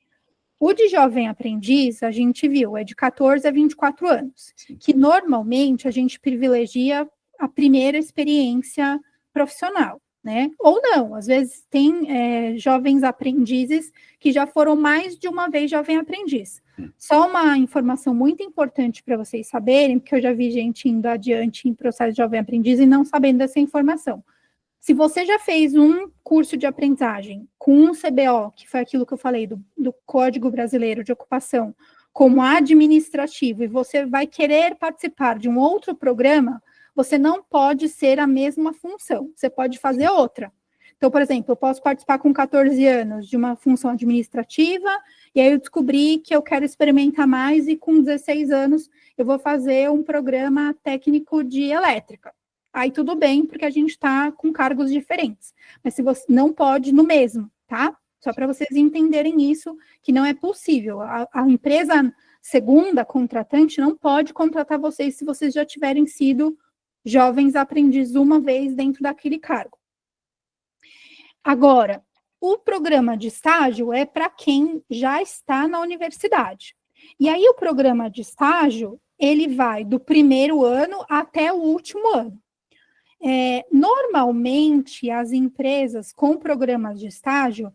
O de jovem aprendiz, a gente viu, é de 14 a 24 anos, que normalmente a gente privilegia a primeira experiência profissional, né? Ou não, às vezes tem jovens aprendizes que já foram mais de uma vez jovem aprendiz. Só uma informação muito importante para vocês saberem, porque eu já vi gente indo adiante em processo de jovem aprendiz e não sabendo dessa informação. Se você já fez um curso de aprendizagem com um CBO, que foi aquilo que eu falei do Código Brasileiro de Ocupação, como administrativo, e você vai querer participar de um outro programa, você não pode ser a mesma função, você pode fazer outra. Então, por exemplo, eu posso participar com 14 anos de uma função administrativa, e aí eu descobri que eu quero experimentar mais, e com 16 anos eu vou fazer um programa técnico de elétrica. Aí tudo bem, porque a gente está com cargos diferentes. Mas se você não pode no mesmo, tá? Só para vocês entenderem isso, que não é possível. A empresa segunda contratante não pode contratar vocês se vocês já tiverem sido jovens aprendizes uma vez dentro daquele cargo. Agora, o programa de estágio é para quem já está na universidade. E aí o programa de estágio, ele vai do primeiro ano até o último ano. Normalmente, as empresas com programas de estágio,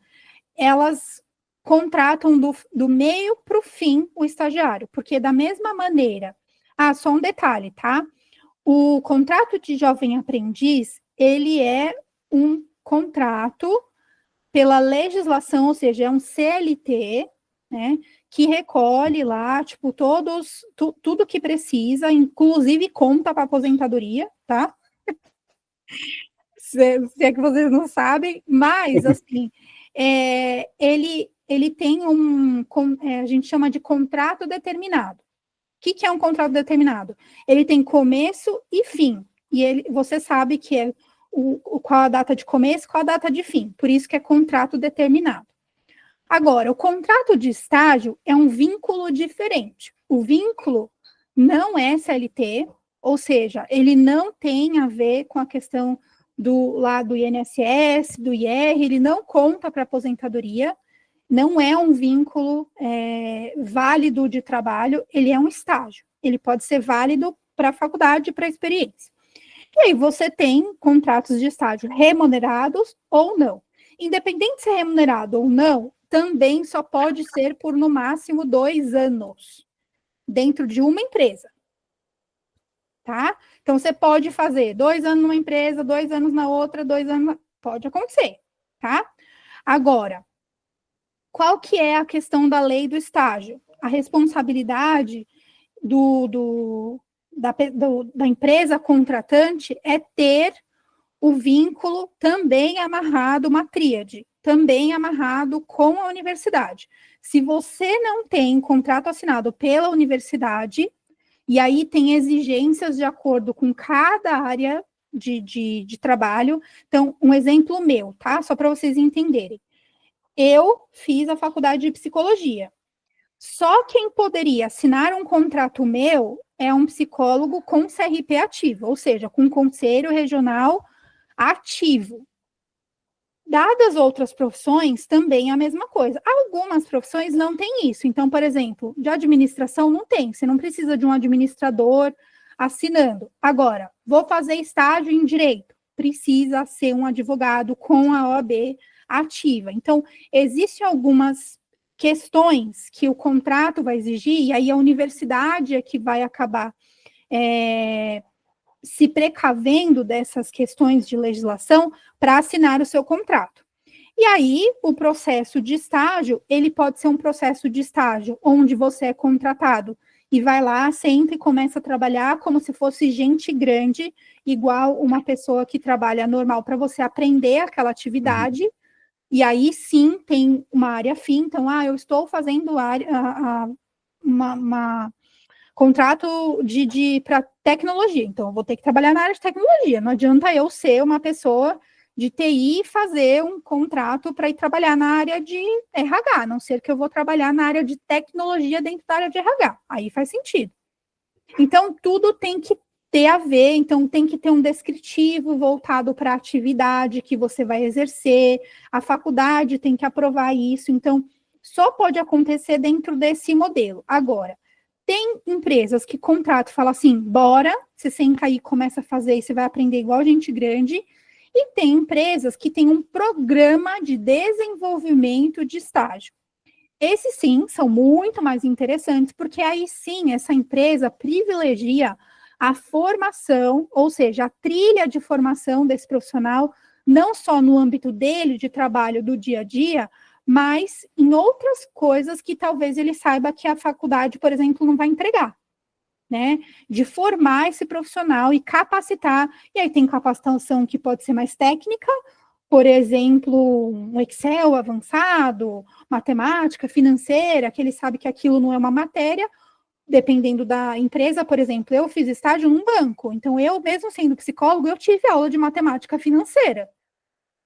elas contratam do meio para o fim o estagiário, porque da mesma maneira, só um detalhe, tá? O contrato de jovem aprendiz, ele é um contrato pela legislação, ou seja, é um CLT, né, que recolhe lá, tipo, tudo que precisa, inclusive conta para aposentadoria, tá? Se é que vocês não sabem, mas, assim, ele tem a gente chama de contrato determinado. O que é um contrato determinado? Ele tem começo e fim, e você sabe que é qual a data de começo, qual a data de fim, por isso que é contrato determinado. Agora, o contrato de estágio é um vínculo diferente. O vínculo não é CLT, ou seja, ele não tem a ver com a questão do INSS, do IR, ele não conta para aposentadoria, não é um vínculo válido de trabalho, ele é um estágio. Ele pode ser válido para a faculdade, para a experiência. E aí você tem contratos de estágio remunerados ou não. Independente de ser remunerado ou não, também só pode ser por, no máximo, 2 anos dentro de uma empresa. Tá? Então, você pode fazer 2 anos numa empresa, 2 anos na outra, 2 anos... Pode acontecer, tá? Agora, qual que é a questão da lei do estágio? A responsabilidade da empresa contratante é ter o vínculo também amarrado, uma tríade, também amarrado com a universidade. Se você não tem contrato assinado pela universidade, e aí tem exigências de acordo com cada área de trabalho. Então, um exemplo meu, tá? Só para vocês entenderem. Eu fiz a faculdade de psicologia. Só quem poderia assinar um contrato meu é um psicólogo com CRP ativo, ou seja, com conselho regional ativo. Dadas outras profissões, também é a mesma coisa. Algumas profissões não têm isso. Então, por exemplo, de administração não tem. Você não precisa de um administrador assinando. Agora, vou fazer estágio em direito. Precisa ser um advogado com a OAB ativa. Então, existem algumas questões que o contrato vai exigir, e aí a universidade é que vai acabar se precavendo dessas questões de legislação para assinar o seu contrato. E aí, o processo de estágio, ele pode ser um processo de estágio onde você é contratado e vai lá, sempre começa a trabalhar como se fosse gente grande, igual uma pessoa que trabalha normal, para você aprender aquela atividade, E aí sim tem uma área fim, então, eu estou fazendo uma contrato para tecnologia, então eu vou ter que trabalhar na área de tecnologia, não adianta eu ser uma pessoa de TI e fazer um contrato para ir trabalhar na área de RH, a não ser que eu vou trabalhar na área de tecnologia dentro da área de RH, aí faz sentido. Então, tudo tem que ter a ver, então tem que ter um descritivo voltado para a atividade que você vai exercer, a faculdade tem que aprovar isso, então só pode acontecer dentro desse modelo. Agora, tem empresas que contratam e falam assim, bora, você senta aí, começa a fazer e você vai aprender igual gente grande, e tem empresas que têm um programa de desenvolvimento de estágio. Esses sim são muito mais interessantes, porque aí sim essa empresa privilegia a formação, ou seja, a trilha de formação desse profissional, não só no âmbito dele de trabalho do dia a dia, mas em outras coisas que talvez ele saiba que a faculdade, por exemplo, não vai entregar, né? De formar esse profissional e capacitar, e aí tem capacitação que pode ser mais técnica, por exemplo, um Excel avançado, matemática, financeira, que ele sabe que aquilo não é uma matéria, dependendo da empresa, por exemplo, eu fiz estágio num banco, então eu, mesmo sendo psicólogo, eu tive aula de matemática financeira,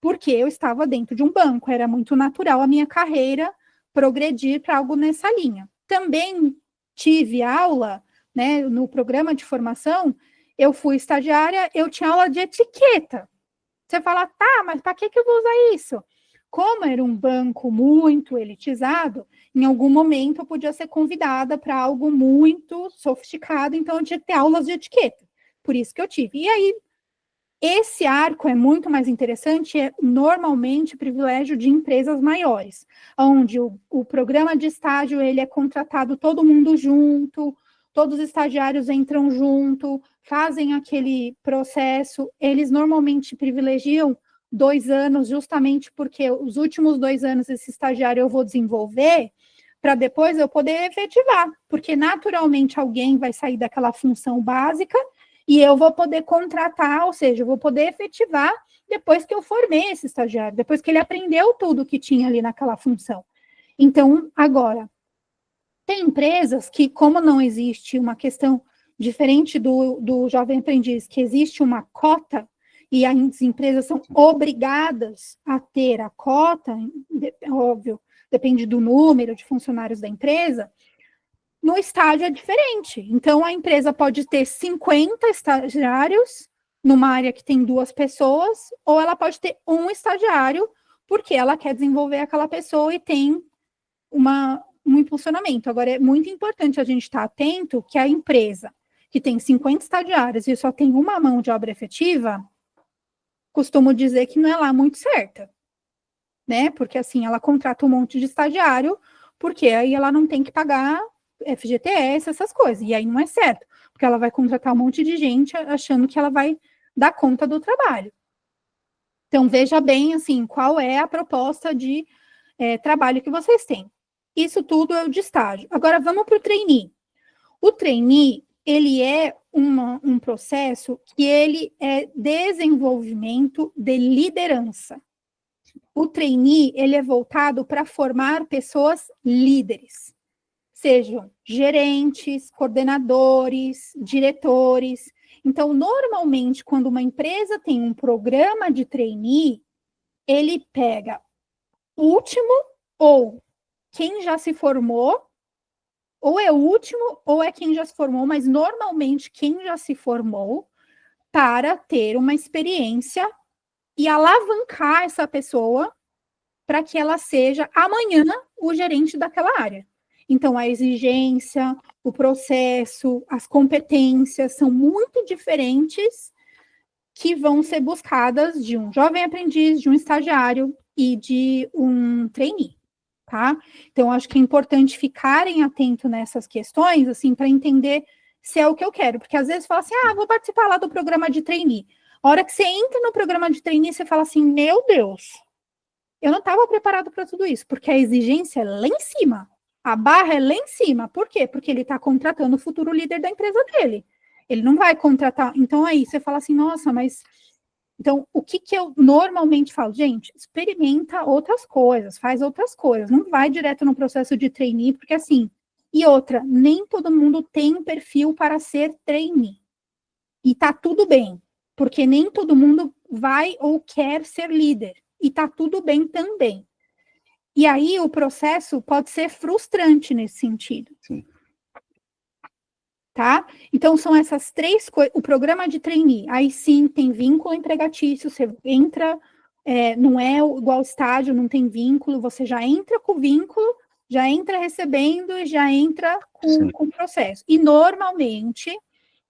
porque eu estava dentro de um banco, era muito natural a minha carreira progredir para algo nessa linha. Também tive aula, né, no programa de formação, eu fui estagiária, eu tinha aula de etiqueta. Você fala, tá, mas para que eu vou usar isso? Como era um banco muito elitizado, em algum momento eu podia ser convidada para algo muito sofisticado, então eu tinha que ter aulas de etiqueta. Por isso que eu tive. E aí, esse arco é muito mais interessante, é normalmente privilégio de empresas maiores, onde o programa de estágio ele é contratado todo mundo junto, todos os estagiários entram junto, fazem aquele processo, eles normalmente privilegiam 2 anos, justamente porque os últimos 2 anos esse estagiário eu vou desenvolver, para depois eu poder efetivar, porque naturalmente alguém vai sair daquela função básica e eu vou poder contratar, ou seja, eu vou poder efetivar depois que eu formei esse estagiário, depois que ele aprendeu tudo que tinha ali naquela função. Então, agora, tem empresas que, como não existe uma questão diferente do jovem aprendiz, que existe uma cota, e as empresas são obrigadas a ter a cota, óbvio, depende do número de funcionários da empresa, no estágio é diferente. Então, a empresa pode ter 50 estagiários numa área que tem 2 pessoas, ou ela pode ter um estagiário, porque ela quer desenvolver aquela pessoa e tem um impulsionamento. Agora, é muito importante a gente estar atento que a empresa que tem 50 estagiários e só tem uma mão de obra efetiva, costumo dizer que não é lá muito certa, né? Porque, assim, ela contrata um monte de estagiário, porque aí ela não tem que pagar FGTS, essas coisas, e aí não é certo, porque ela vai contratar um monte de gente achando que ela vai dar conta do trabalho. Então, veja bem, assim, qual é a proposta de trabalho que vocês têm. Isso tudo é o de estágio. Agora, vamos para o trainee. O trainee, ele é um processo que ele é desenvolvimento de liderança. O trainee, ele é voltado para formar pessoas líderes. Sejam gerentes, coordenadores, diretores. Então, normalmente, quando uma empresa tem um programa de trainee, ele pega o último ou quem já se formou, ou é o último ou é quem já se formou, mas normalmente quem já se formou, para ter uma experiência e alavancar essa pessoa para que ela seja amanhã o gerente daquela área. Então, a exigência, o processo, as competências são muito diferentes que vão ser buscadas de um jovem aprendiz, de um estagiário e de um trainee, tá? Então, acho que é importante ficarem atentos nessas questões, assim, para entender se é o que eu quero. Porque às vezes fala assim, vou participar lá do programa de trainee. A hora que você entra no programa de trainee, você fala assim, meu Deus, eu não estava preparado para tudo isso, porque a exigência é lá em cima. A barra é lá em cima. Por quê? Porque ele está contratando o futuro líder da empresa dele. Ele não vai contratar. Então, aí você fala assim, nossa, mas Então, o que eu normalmente falo? Gente, experimenta outras coisas, faz outras coisas, não vai direto no processo de trainee, porque assim, e outra, nem todo mundo tem perfil para ser trainee. E tá tudo bem, porque nem todo mundo vai ou quer ser líder, e tá tudo bem também. E aí o processo pode ser frustrante nesse sentido. Sim. Tá? Então, são essas três coisas. O programa de trainee, aí sim, tem vínculo empregatício, você entra, não é igual estágio, não tem vínculo, você já entra com vínculo, já entra recebendo e já entra com o processo. E, normalmente,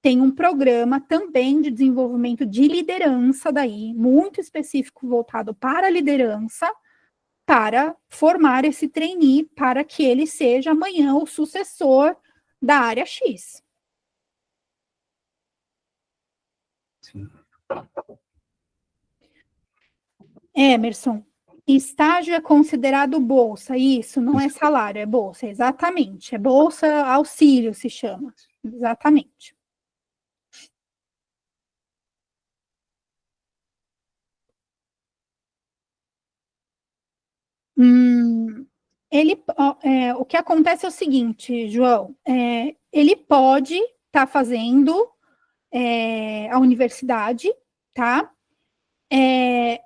tem um programa também de desenvolvimento de liderança daí, muito específico, voltado para a liderança, para formar esse trainee, para que ele seja amanhã o sucessor da área X. Sim. Emerson, estágio é considerado bolsa, isso, não é salário, é bolsa, exatamente, é bolsa auxílio se chama, exatamente. O que acontece é o seguinte, João, ele pode estar fazendo a universidade, tá?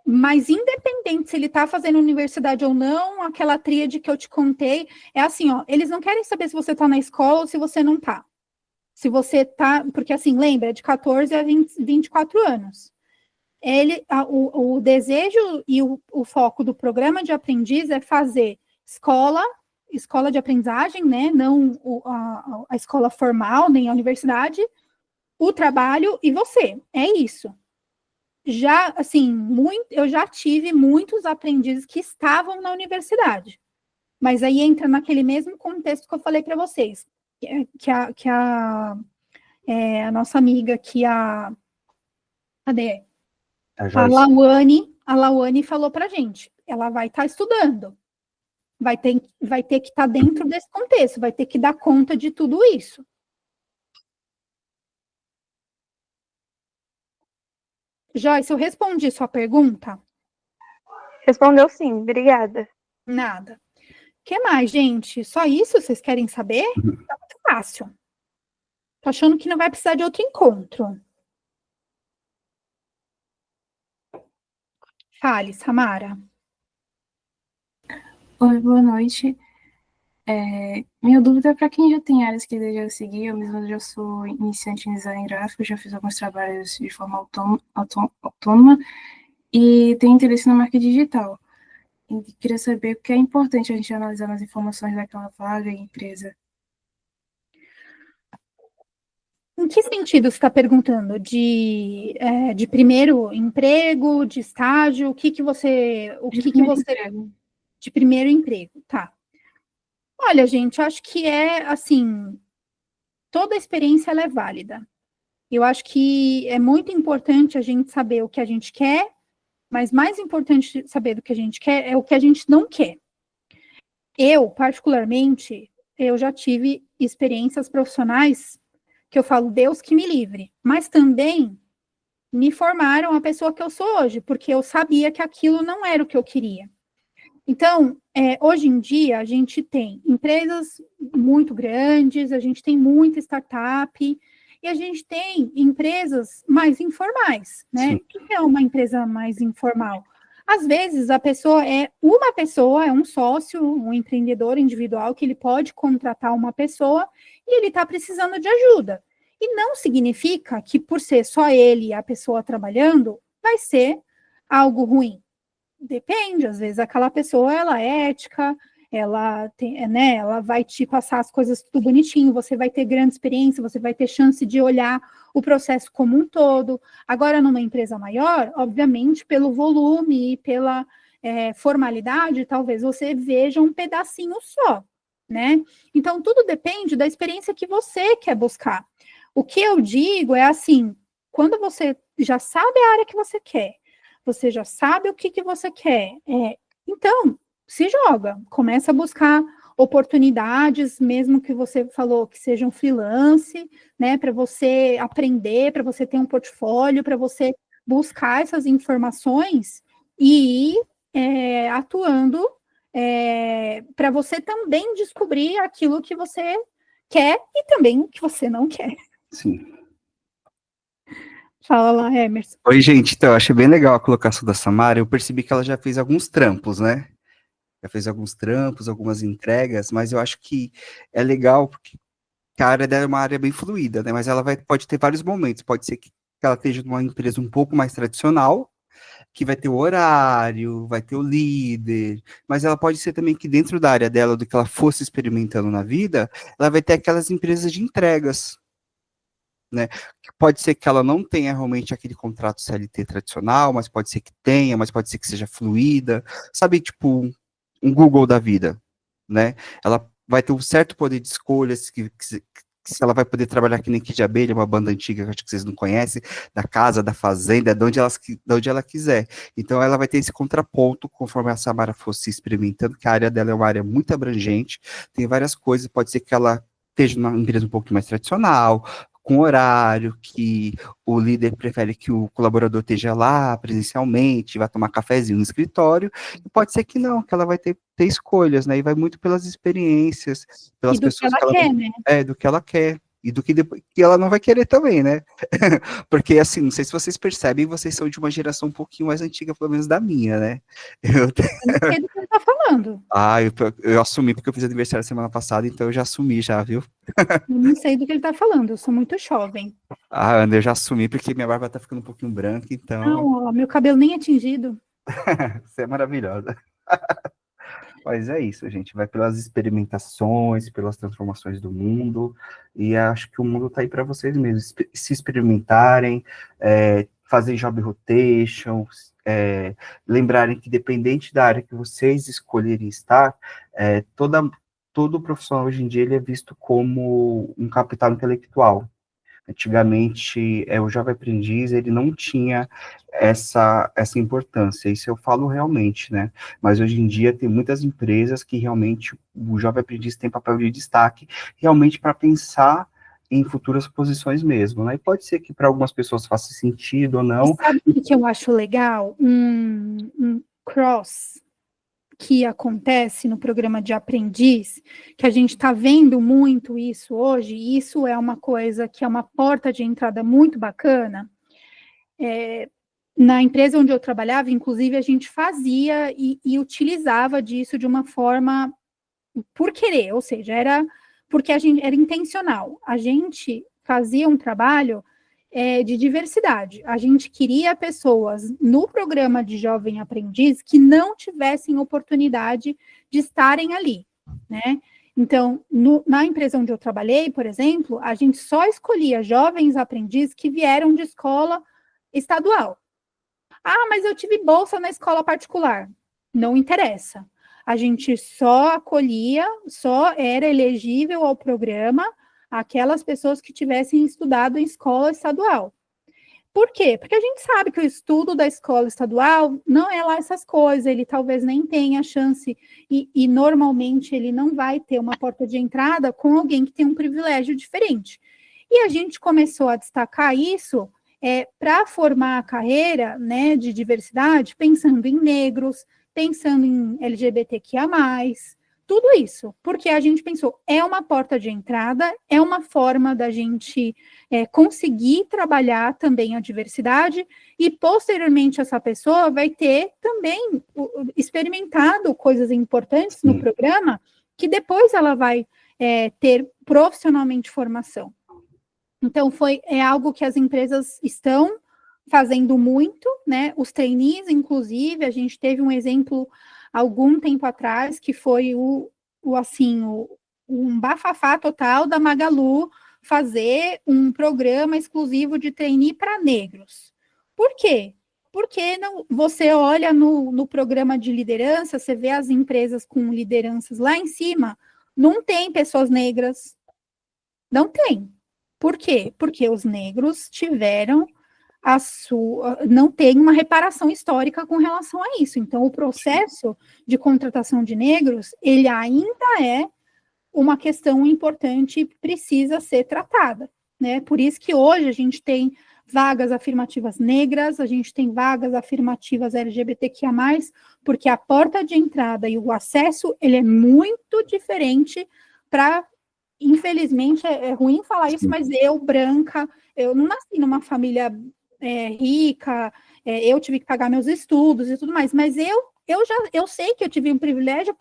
Mas independente se ele está fazendo universidade ou não, aquela tríade que eu te contei, é assim, ó, eles não querem saber se você está na escola ou se você não está. Se você está, porque assim, lembra, é de 14 a 24 anos. O desejo e o foco do programa de aprendiz é fazer escola de aprendizagem, né, não a escola formal, nem a universidade, o trabalho e você, é isso. Já, assim, eu já tive muitos aprendizes que estavam na universidade, mas aí entra naquele mesmo contexto que eu falei para vocês, que a nossa amiga aqui, cadê? A Lauane falou para gente, ela vai estar estudando, vai ter que estar dentro desse contexto, vai ter que dar conta de tudo isso. Joyce, eu respondi sua pergunta? Respondeu sim, obrigada. Nada. O que mais, gente? Só isso vocês querem saber? Tá muito fácil. Tô achando que não vai precisar de outro encontro. Fale, Samara. Oi, boa noite. Minha dúvida é para quem já tem áreas que deseja seguir. Eu mesma já sou iniciante em design gráfico, já fiz alguns trabalhos de forma autônoma e tenho interesse na marca digital. E queria saber o que é importante a gente analisar nas informações daquela vaga e empresa. Em que sentido você está perguntando? De primeiro emprego, de estágio? O que você... De primeiro emprego, tá. Olha, gente, acho que assim, toda experiência ela é válida. Eu acho que é muito importante a gente saber o que a gente quer, mas mais importante saber do que a gente quer é o que a gente não quer. Eu, particularmente, eu já tive experiências profissionais que eu falo, Deus que me livre, mas também me formaram a pessoa que eu sou hoje, porque eu sabia que aquilo não era o que eu queria. Então, hoje em dia, a gente tem empresas muito grandes, a gente tem muita startup, e a gente tem empresas mais informais, né? O que é uma empresa mais informal? Às vezes, a pessoa é um sócio, um empreendedor individual, que ele pode contratar uma pessoa e ele está precisando de ajuda. E não significa que, por ser só ele e a pessoa trabalhando, vai ser algo ruim. Depende, às vezes aquela pessoa, ela é ética, ela tem, né, ela vai te passar as coisas tudo bonitinho, você vai ter grande experiência, você vai ter chance de olhar o processo como um todo. Agora, numa empresa maior, obviamente, pelo volume e pela formalidade, talvez você veja um pedacinho só, né? Então, tudo depende da experiência que você quer buscar. O que eu digo é assim, quando você já sabe a área que você quer, você já sabe o que você quer. Então, se joga, começa a buscar oportunidades, mesmo que você falou que sejam freelance, né, para você aprender, para você ter um portfólio, para você buscar essas informações e ir atuando para você também descobrir aquilo que você quer e também o que você não quer. Sim. Fala lá, Emerson. Oi, gente, então, eu achei bem legal a colocação da Samara, eu percebi que ela já fez alguns trampos, né? Já fez alguns trampos, algumas entregas, mas eu acho que é legal, porque a área dela é uma área bem fluida, né? Mas ela pode ter vários momentos, pode ser que ela esteja numa empresa um pouco mais tradicional, que vai ter o horário, vai ter o líder, mas ela pode ser também que dentro da área dela, do que ela fosse experimentando na vida, ela vai ter aquelas empresas de entregas, né? Pode ser que ela não tenha realmente aquele contrato CLT tradicional, mas pode ser que tenha, mas pode ser que seja fluida, sabe, tipo, um Google da vida, né? Ela vai ter um certo poder de escolhas, se ela vai poder trabalhar que nem Kid de Abelha, uma banda antiga que acho que vocês não conhecem, da casa, da fazenda, de onde ela quiser. Então ela vai ter esse contraponto, conforme a Samara fosse experimentando, que a área dela é uma área muito abrangente, tem várias coisas, pode ser que ela esteja numa empresa um pouco mais tradicional, com horário, que o líder prefere que o colaborador esteja lá presencialmente, vai tomar cafezinho no escritório, e pode ser que não, que ela vai ter escolhas, né, e vai muito pelas experiências, pelas pessoas que ela quer, né? do que ela quer, e do que depois que ela não vai querer também, né, porque assim, não sei se vocês percebem, vocês são de uma geração um pouquinho mais antiga, pelo menos da minha, né. Eu não sei do que ele tá falando. Eu assumi porque eu fiz aniversário semana passada, então eu já assumi já, viu? Eu não sei do que ele tá falando, eu sou muito jovem. Ana, eu já assumi porque minha barba tá ficando um pouquinho branca, então... Não, ó, meu cabelo nem é tingido. Você é maravilhosa. Mas é isso, gente. Vai pelas experimentações, pelas transformações do mundo, e acho que o mundo tá aí para vocês mesmos. Se experimentarem, fazer job rotation, lembrarem que dependente da área que vocês escolherem estar, todo profissional hoje em dia ele é visto como um capital intelectual. Antigamente, o jovem aprendiz, ele não tinha essa importância, isso eu falo realmente, né, mas hoje em dia tem muitas empresas que realmente o jovem aprendiz tem papel de destaque, realmente para pensar em futuras posições mesmo, né, e pode ser que para algumas pessoas faça sentido ou não. E sabe o que eu acho legal? Um cross que acontece no programa de aprendiz, que a gente está vendo muito isso hoje, e isso é uma coisa que é uma porta de entrada muito bacana. Na empresa onde eu trabalhava, inclusive, a gente fazia e utilizava disso de uma forma por querer, ou seja, era porque a gente era intencional. A gente fazia um trabalho de diversidade. A gente queria pessoas no programa de jovem aprendiz que não tivessem oportunidade de estarem ali, né? Então, na empresa onde eu trabalhei, por exemplo, a gente só escolhia jovens aprendizes que vieram de escola estadual. Ah, mas eu tive bolsa na escola particular. Não interessa. A gente só acolhia, só era elegível ao programa aquelas pessoas que tivessem estudado em escola estadual. Por quê? Porque a gente sabe que o estudo da escola estadual não é lá essas coisas, ele talvez nem tenha chance, e normalmente ele não vai ter uma porta de entrada com alguém que tem um privilégio diferente. E a gente começou a destacar isso para formar a carreira, né, de diversidade, pensando em negros, pensando em LGBTQIA+, tudo isso, porque a gente pensou, é uma porta de entrada, é uma forma da gente conseguir trabalhar também a diversidade, e posteriormente essa pessoa vai ter também experimentado coisas importantes no programa, que depois ela vai ter profissionalmente formação. Então, é algo que as empresas estão fazendo muito, né? Os trainees, inclusive, a gente teve um exemplo algum tempo atrás, que foi um bafafá total da Magalu fazer um programa exclusivo de trainee para negros. Por quê? Porque você olha no programa de liderança, você vê as empresas com lideranças lá em cima, não tem pessoas negras. Não tem. Por quê? Porque os negros tiveram não tem uma reparação histórica com relação a isso. Então, o processo de contratação de negros, ele ainda é uma questão importante e precisa ser tratada, né? Por isso que hoje a gente tem vagas afirmativas negras, a gente tem vagas afirmativas LGBTQIA+, porque a porta de entrada e o acesso, ele é muito diferente para, infelizmente, é ruim falar isso, mas eu, branca, eu não nasci numa família rica, eu tive que pagar meus estudos e tudo mais, mas eu sei que eu tive um privilégio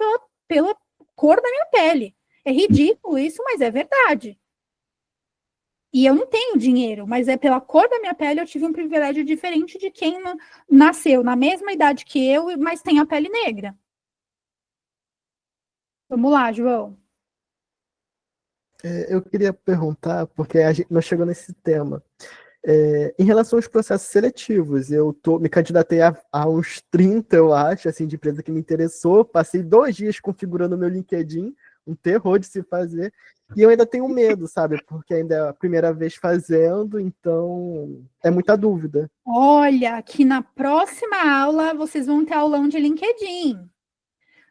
pela cor da minha pele. É ridículo isso, mas é verdade. E eu não tenho dinheiro, mas é pela cor da minha pele eu tive um privilégio diferente de quem nasceu na mesma idade que eu, mas tem a pele negra. Vamos lá, João. Eu queria perguntar, porque nós chegamos nesse tema. Em relação aos processos seletivos, eu me candidatei a uns 30, eu acho, assim, de empresa que me interessou. Passei 2 dias configurando o meu LinkedIn, um terror de se fazer. E eu ainda tenho medo, sabe? Porque ainda é a primeira vez fazendo, então é muita dúvida. Olha, que na próxima aula vocês vão ter aulão de LinkedIn.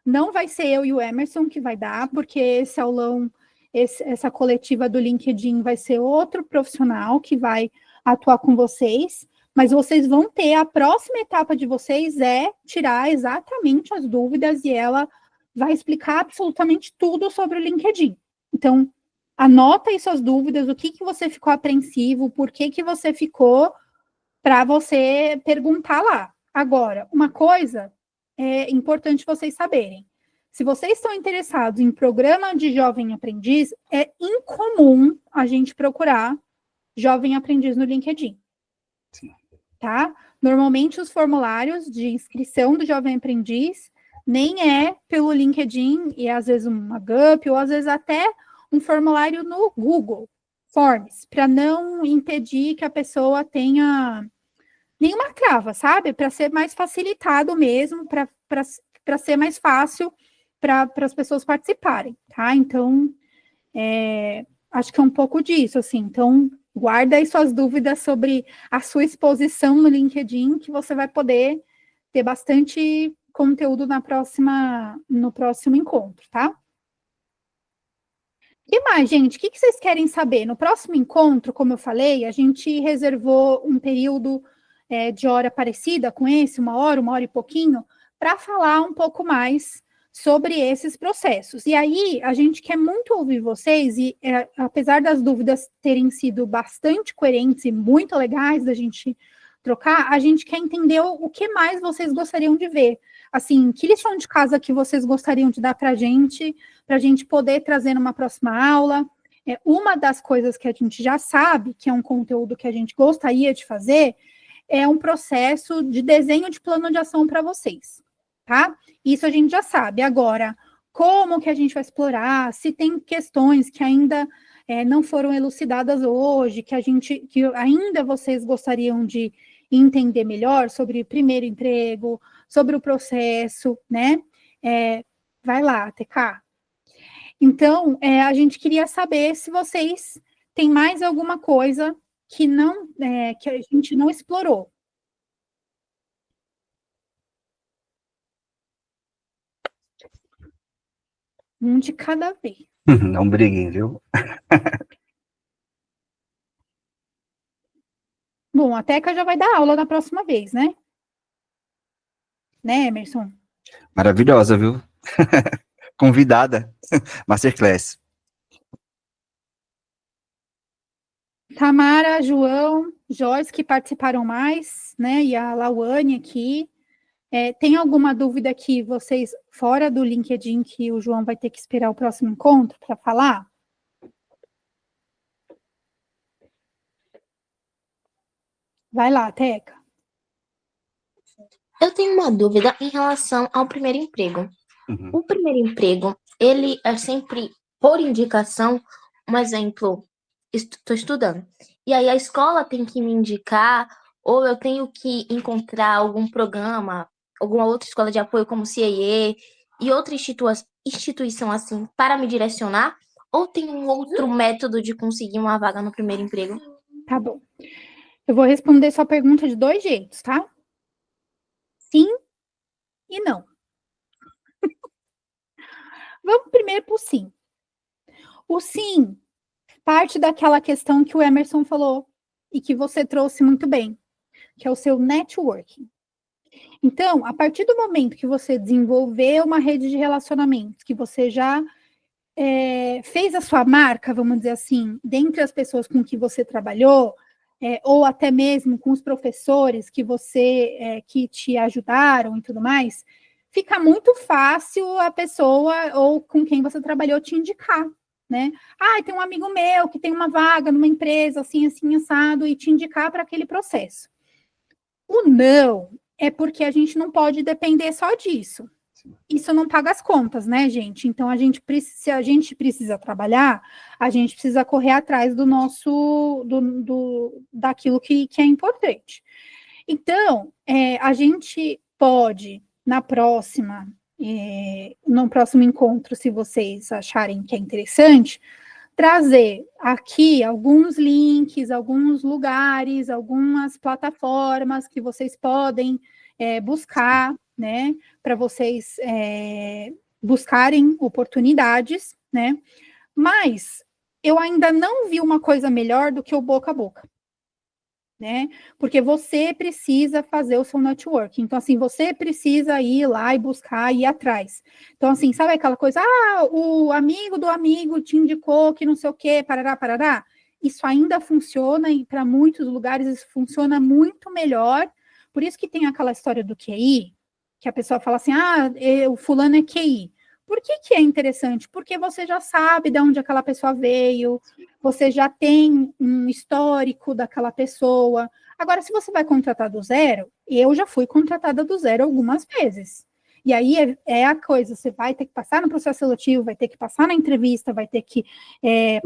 Não vai ser eu e o Emerson que vai dar, porque esse aulão, essa coletiva do LinkedIn vai ser outro profissional que vai atuar com vocês, mas vocês vão ter, a próxima etapa de vocês é tirar exatamente as dúvidas e ela vai explicar absolutamente tudo sobre o LinkedIn. Então, anota aí suas dúvidas, o que você ficou apreensivo, por que você ficou, para você perguntar lá. Agora, uma coisa é importante vocês saberem. Se vocês estão interessados em programa de jovem aprendiz, é incomum a gente procurar jovem aprendiz no LinkedIn. Sim. Tá? Normalmente os formulários de inscrição do jovem aprendiz nem é pelo LinkedIn, e às vezes uma GUP, ou às vezes até um formulário no Google Forms, para não impedir que a pessoa tenha nenhuma trava, sabe? Para ser mais facilitado mesmo, para ser mais fácil para as pessoas participarem, tá? Então, acho que é um pouco disso, assim. Então, guarda aí suas dúvidas sobre a sua exposição no LinkedIn, que você vai poder ter bastante conteúdo no próximo encontro, tá? O que mais, gente? O que vocês querem saber? No próximo encontro, como eu falei, a gente reservou um período de hora parecida com esse, 1 hora e pouquinho, para falar um pouco mais sobre esses processos. E aí, a gente quer muito ouvir vocês, e apesar das dúvidas terem sido bastante coerentes e muito legais da gente trocar, a gente quer entender o que mais vocês gostariam de ver. Assim, que lição de casa que vocês gostariam de dar para a gente poder trazer numa próxima aula. Uma das coisas que a gente já sabe, que é um conteúdo que a gente gostaria de fazer, é um processo de desenho de plano de ação para vocês, tá? Isso a gente já sabe. Agora, como que a gente vai explorar, se tem questões que ainda não foram elucidadas hoje, que ainda vocês gostariam de entender melhor sobre primeiro emprego, sobre o processo, né? Vai lá, TK. Então, a gente queria saber se vocês têm mais alguma coisa que a gente não explorou. Um de cada vez. Não briguem, viu? Bom, a Teca já vai dar aula na próxima vez, né? Né, Emerson? Maravilhosa, viu? Convidada. Masterclass. Tamara, João, Joyce, que participaram mais, né? E a Lauane aqui. Tem alguma dúvida que vocês, fora do LinkedIn, que o João vai ter que esperar o próximo encontro para falar? Vai lá, Teca. Eu tenho uma dúvida em relação ao primeiro emprego. Uhum. O primeiro emprego, ele é sempre, por indicação, um exemplo, estou estudando. E aí a escola tem que me indicar, ou eu tenho que encontrar algum programa, alguma outra escola de apoio, como CAE, e outra instituição assim, para me direcionar, ou tem um outro método de conseguir uma vaga no primeiro emprego? Tá bom. Eu vou responder sua pergunta de 2 jeitos, tá? Sim e não. Vamos primeiro para o sim. O sim parte daquela questão que o Emerson falou e que você trouxe muito bem, que é o seu networking. Então, a partir do momento que você desenvolveu uma rede de relacionamentos, que você já fez a sua marca, vamos dizer assim, dentre as pessoas com que você trabalhou, ou até mesmo com os professores que te ajudaram e tudo mais, fica muito fácil a pessoa ou com quem você trabalhou te indicar, né? Ah, tem um amigo meu que tem uma vaga numa empresa assim, assim, assado, e te indicar para aquele processo. O não é porque a gente não pode depender só disso. Isso não paga as contas, né, gente? Então, se a gente precisa trabalhar, a gente precisa correr atrás do nosso, daquilo que é importante. Então, a gente pode, no próximo encontro, se vocês acharem que é interessante, trazer aqui alguns links, alguns lugares, algumas plataformas que vocês podem buscar, né, para vocês buscarem oportunidades, né, mas eu ainda não vi uma coisa melhor do que o boca a boca, né, porque você precisa fazer o seu network, então, assim, você precisa ir lá e buscar, ir atrás. Então, assim, sabe aquela coisa, o amigo do amigo te indicou que não sei o quê, parará, parará, isso ainda funciona, e para muitos lugares isso funciona muito melhor, por isso que tem aquela história do QI, que a pessoa fala assim, o fulano é QI. Por que é interessante? Porque você já sabe de onde aquela pessoa veio, você já tem um histórico daquela pessoa. Agora, se você vai contratar do zero, eu já fui contratada do zero algumas vezes. E aí é a coisa, você vai ter que passar no processo seletivo, vai ter que passar na entrevista, vai ter que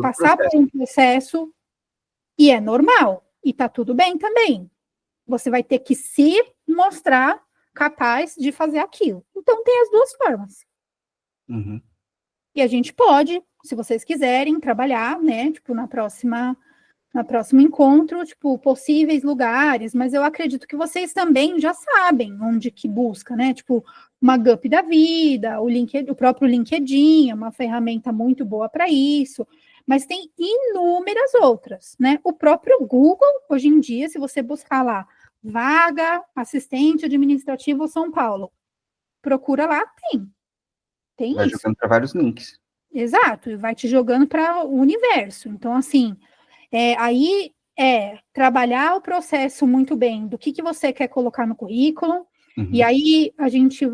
passar por um processo, e é normal, e tá tudo bem também. Você vai ter que se mostrar capaz de fazer aquilo. Então, tem as duas formas. Uhum. E a gente pode, se vocês quiserem, trabalhar, né, tipo, no próximo encontro, tipo, possíveis lugares, mas eu acredito que vocês também já sabem onde que busca, né, tipo, uma GUP da vida, o próprio LinkedIn é uma ferramenta muito boa para isso, mas tem inúmeras outras, né, o próprio Google, hoje em dia, se você buscar lá, vaga assistente administrativo São Paulo, procura lá, tem Vai isso. jogando para vários links. Exato, e vai te jogando para o universo. Então, assim, aí trabalhar o processo muito bem do que você quer colocar no currículo, e aí a gente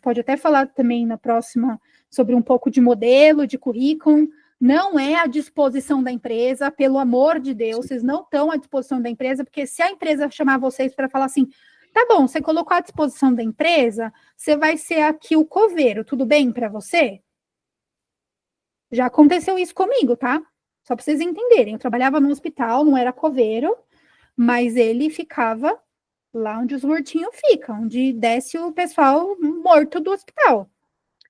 pode até falar também na próxima sobre um pouco de modelo de currículo. Não é à disposição da empresa, pelo amor de Deus, vocês não estão à disposição da empresa, porque se a empresa chamar vocês para falar assim, tá bom, você colocou à disposição da empresa, você vai ser aqui o coveiro, tudo bem para você? Já aconteceu isso comigo, tá? Só para vocês entenderem. Eu trabalhava no hospital, não era coveiro, mas ele ficava lá onde os mortinhos ficam, onde desce o pessoal morto do hospital.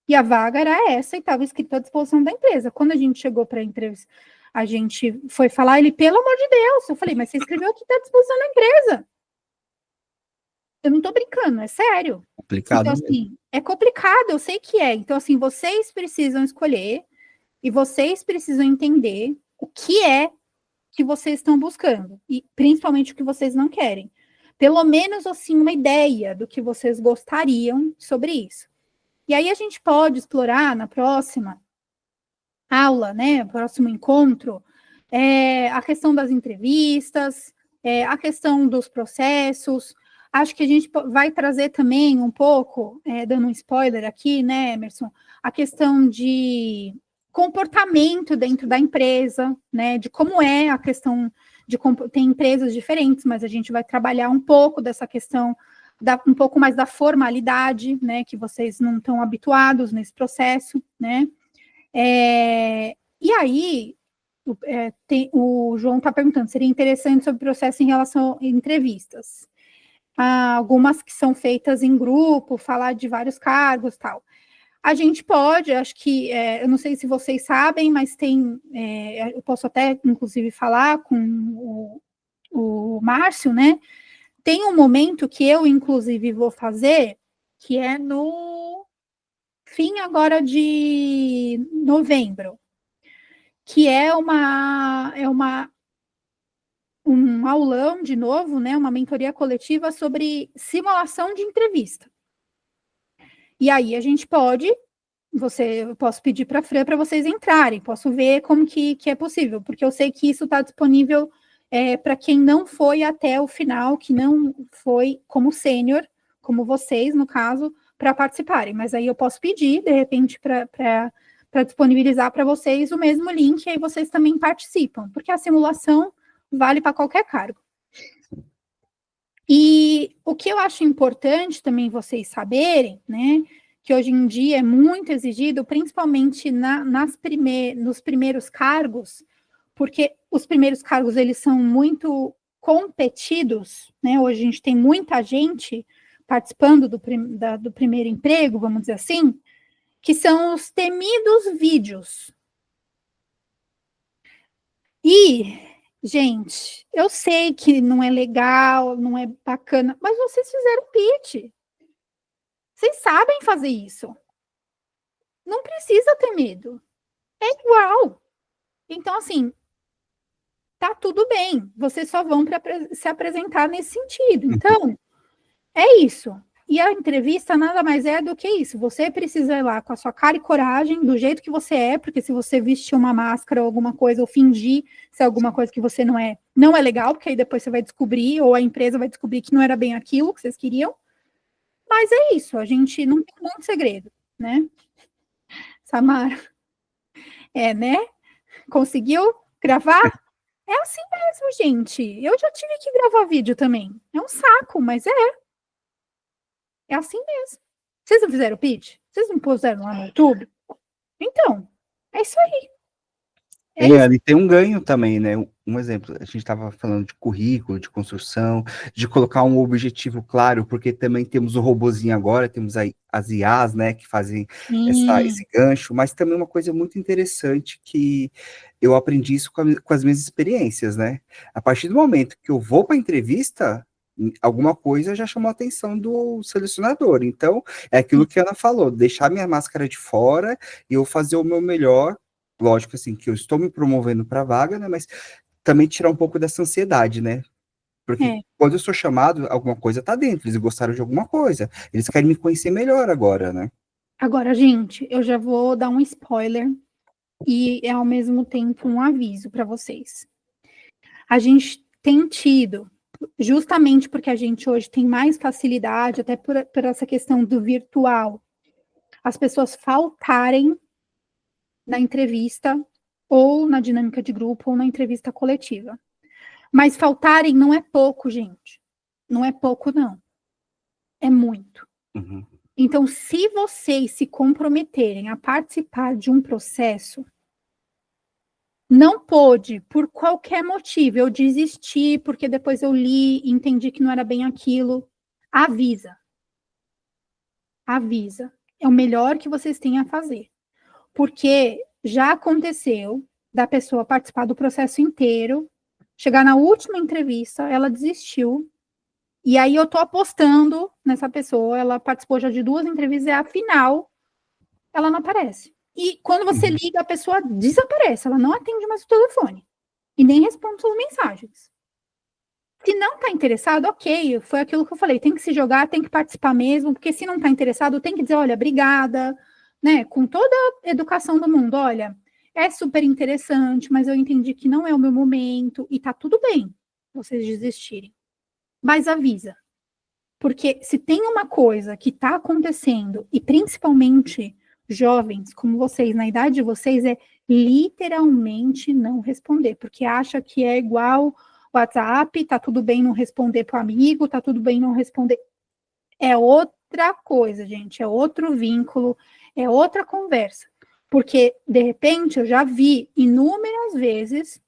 E a vaga era essa e estava escrito à disposição da empresa. Quando a gente chegou para a entrevista, a gente foi falar, ele, pelo amor de Deus, eu falei, mas você escreveu aqui, está à disposição da empresa. Eu não estou brincando, é sério. Complicado então, mesmo. assim, é complicado, eu sei que é. Então, assim, vocês precisam escolher e vocês precisam entender o que é que vocês estão buscando, e principalmente o que vocês não querem. Pelo menos, assim, uma ideia do que vocês gostariam sobre isso. E aí a gente pode explorar na próxima aula, né, próximo encontro, a questão das entrevistas, a questão dos processos. Acho que a gente vai trazer também um pouco, dando um spoiler aqui, né, Emerson, a questão de comportamento dentro da empresa, né, de como é a questão tem empresas diferentes, mas a gente vai trabalhar um pouco dessa questão, um pouco mais da formalidade, né, que vocês não estão habituados nesse processo, né, e aí, o João está perguntando, seria interessante sobre o processo em relação a entrevistas. Algumas que são feitas em grupo, falar de vários cargos e tal. A gente pode, acho que, eu não sei se vocês sabem, mas eu posso até, inclusive, falar com o Márcio, né? Tem um momento que eu, inclusive, vou fazer, que é no fim agora de novembro, que é uma um aulão, de novo, né, uma mentoria coletiva sobre simulação de entrevista. E aí a gente pode, eu posso pedir para a Fran para vocês entrarem, posso ver como que é possível, porque eu sei que isso está disponível para quem não foi até o final, que não foi como sênior, como vocês, no caso, para participarem. Mas aí eu posso pedir, de repente, para disponibilizar para vocês o mesmo link, e aí vocês também participam, porque a simulação vale para qualquer cargo. E o que eu acho importante também vocês saberem, né, que hoje em dia é muito exigido, principalmente nos primeiros cargos, porque os primeiros cargos, eles são muito competidos, né, hoje a gente tem muita gente participando do primeiro emprego, vamos dizer assim, que são os temidos vídeos. E, gente, eu sei que não é legal, não é bacana, mas vocês fizeram pitch. Vocês sabem fazer isso. Não precisa ter medo. É igual. Então, assim, tá tudo bem. Vocês só vão se apresentar nesse sentido. Então, é isso. E a entrevista nada mais é do que isso. Você precisa ir lá com a sua cara e coragem, do jeito que você é, porque se você vestir uma máscara ou alguma coisa, ou fingir ser alguma coisa que você não é legal, porque aí depois você vai descobrir, ou a empresa vai descobrir que não era bem aquilo que vocês queriam. Mas é isso, a gente não tem muito segredo, né? Samara, né? Conseguiu gravar? É assim mesmo, gente. Eu já tive que gravar vídeo também. É um saco, mas é assim mesmo. Vocês não fizeram pitch? Vocês não puseram lá no YouTube? Então, é isso aí. Ali tem um ganho também, né? Um exemplo, a gente estava falando de currículo, de construção, de colocar um objetivo claro, porque também temos o robozinho agora, temos as IAs, né, que fazem esse gancho, mas também uma coisa muito interessante que eu aprendi isso com as minhas experiências, né? A partir do momento que eu vou para a entrevista, alguma coisa já chamou a atenção do selecionador. Então, é aquilo que a Ana falou, deixar minha máscara de fora e eu fazer o meu melhor. Lógico, assim, que eu estou me promovendo para a vaga, né, mas também tirar um pouco dessa ansiedade, né, porque quando eu sou chamado, alguma coisa tá dentro, eles gostaram de alguma coisa, eles querem me conhecer melhor agora, né. Agora, gente, eu já vou dar um spoiler e é ao mesmo tempo um aviso para vocês. A gente tem tido, justamente porque a gente hoje tem mais facilidade, até por essa questão do virtual, as pessoas faltarem na entrevista, ou na dinâmica de grupo, ou na entrevista coletiva. Mas faltarem não é pouco, gente. Não é pouco, não. É muito. Uhum. Então, se vocês se comprometerem a participar de um processo, não pôde, por qualquer motivo, eu desisti, porque depois eu li e entendi que não era bem aquilo, avisa. Avisa. É o melhor que vocês têm a fazer. Porque já aconteceu da pessoa participar do processo inteiro, chegar na última entrevista, ela desistiu, e aí eu tô apostando nessa pessoa, ela participou já de 2 entrevistas, e afinal, ela não aparece. E quando você liga, a pessoa desaparece, ela não atende mais o telefone, e nem responde suas mensagens. Se não tá interessado, ok, foi aquilo que eu falei, tem que se jogar, tem que participar mesmo, porque se não tá interessado, tem que dizer, olha, obrigada, né, com toda a educação do mundo, olha, é super interessante, mas eu entendi que não é o meu momento, e tá tudo bem vocês desistirem. Mas avisa. Porque se tem uma coisa que tá acontecendo, e principalmente jovens como vocês, na idade de vocês, é literalmente não responder, porque acha que é igual WhatsApp, tá tudo bem não responder pro amigo, tá tudo bem não responder. É outra coisa, gente, é outro vínculo, é outra conversa. Porque, de repente, eu já vi inúmeras vezes,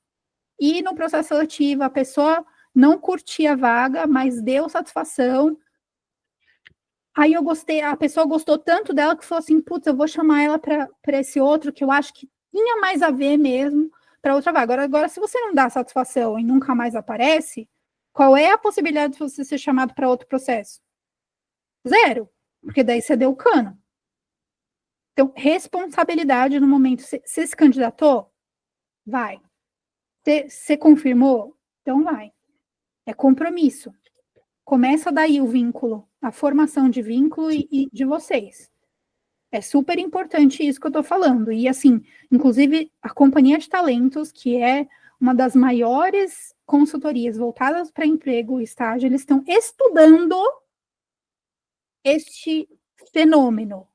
e no processo seletivo a pessoa não curtia a vaga, mas deu satisfação. Aí eu gostei, a pessoa gostou tanto dela que falou assim, putz, eu vou chamar ela para esse outro, que eu acho que tinha mais a ver mesmo, para outra vaga. Agora, se você não dá satisfação e nunca mais aparece, qual é a possibilidade de você ser chamado para outro processo? 0, porque daí você deu o cano. Então, responsabilidade no momento. Você se candidatou? Vai. Você confirmou? Então vai. É compromisso. Começa daí o vínculo, a formação de vínculo e de vocês. É super importante isso que eu estou falando. E assim, inclusive a Companhia de Talentos, que é uma das maiores consultorias voltadas para emprego e estágio, eles estão estudando este fenômeno.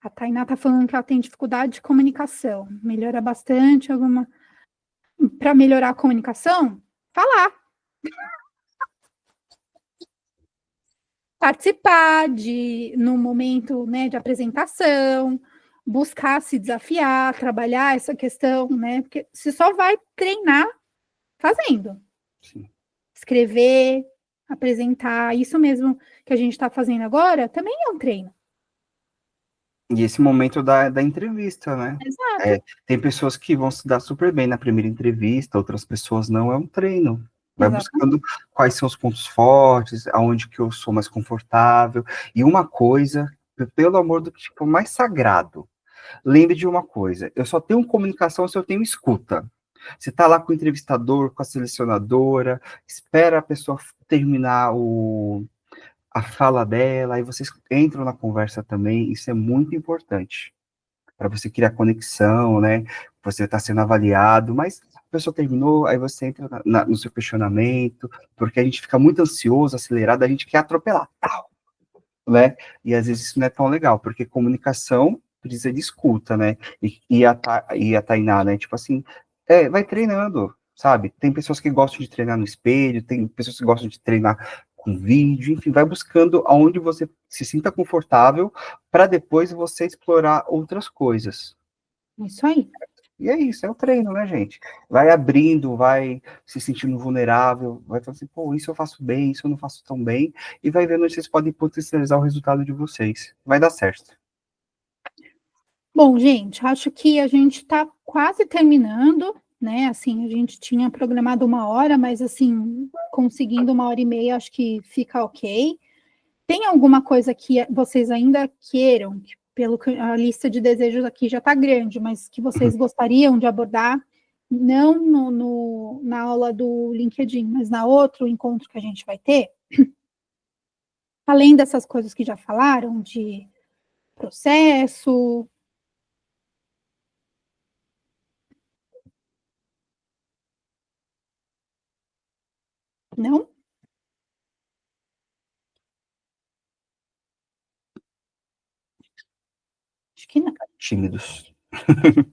A Tainá está falando que ela tem dificuldade de comunicação. Melhora bastante alguma. Para melhorar a comunicação, falar. Participar no momento, né, de apresentação, buscar se desafiar, trabalhar essa questão, né? Porque você só vai treinar fazendo. Sim. Escrever, apresentar, isso mesmo que a gente está fazendo agora, também é um treino. E esse momento da entrevista, né? Exato. Tem pessoas que vão se dar super bem na primeira entrevista, outras pessoas não, é um treino. Vai buscando quais são os pontos fortes, aonde que eu sou mais confortável. E uma coisa, pelo amor do que for mais sagrado, lembre de uma coisa, eu só tenho comunicação se eu tenho escuta. Você está lá com o entrevistador, com a selecionadora, espera a pessoa terminar a fala dela, aí vocês entram na conversa também, isso é muito importante, para você criar conexão, né, você está sendo avaliado, mas a pessoa terminou, aí você entra no seu questionamento, porque a gente fica muito ansioso, acelerado, a gente quer atropelar, tal, né, e às vezes isso não é tão legal, porque comunicação precisa de escuta, né, e a Tainá, né, tipo assim, vai treinando, sabe, tem pessoas que gostam de treinar no espelho, tem pessoas que gostam de treinar com vídeo, enfim, vai buscando aonde você se sinta confortável para depois você explorar outras coisas. Isso aí. E é isso, é o treino, né, gente? Vai abrindo, vai se sentindo vulnerável, vai falando assim, pô, isso eu faço bem, isso eu não faço tão bem, e vai vendo onde vocês podem potencializar o resultado de vocês. Vai dar certo. Bom, gente, acho que a gente está quase terminando, né? Assim, a gente tinha programado 1 hora, mas assim, conseguindo 1 hora e meia, acho que fica ok. Tem alguma coisa que vocês ainda queiram, que pelo que a lista de desejos aqui já está grande, mas que vocês gostariam de abordar, não na aula do LinkedIn, mas na outro encontro que a gente vai ter? Além dessas coisas que já falaram, de processo. Não? Acho que não. Tímidos.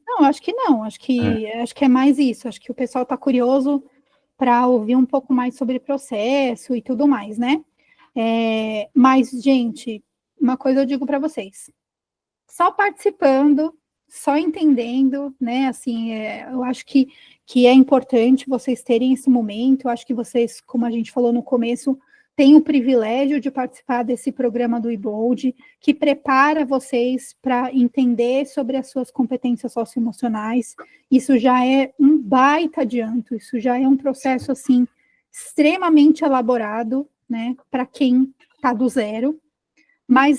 Não, acho que não. Acho que é mais isso. Acho que o pessoal está curioso para ouvir um pouco mais sobre processo e tudo mais, né? Mas, gente, uma coisa eu digo para vocês. Só participando, só entendendo, né? Assim, eu acho que é importante vocês terem esse momento. Eu acho que vocês, como a gente falou no começo, têm o privilégio de participar desse programa do eBold, que prepara vocês para entender sobre as suas competências socioemocionais. Isso já é um baita adianto, isso já é um processo, assim, extremamente elaborado, né? Para quem está do zero, mas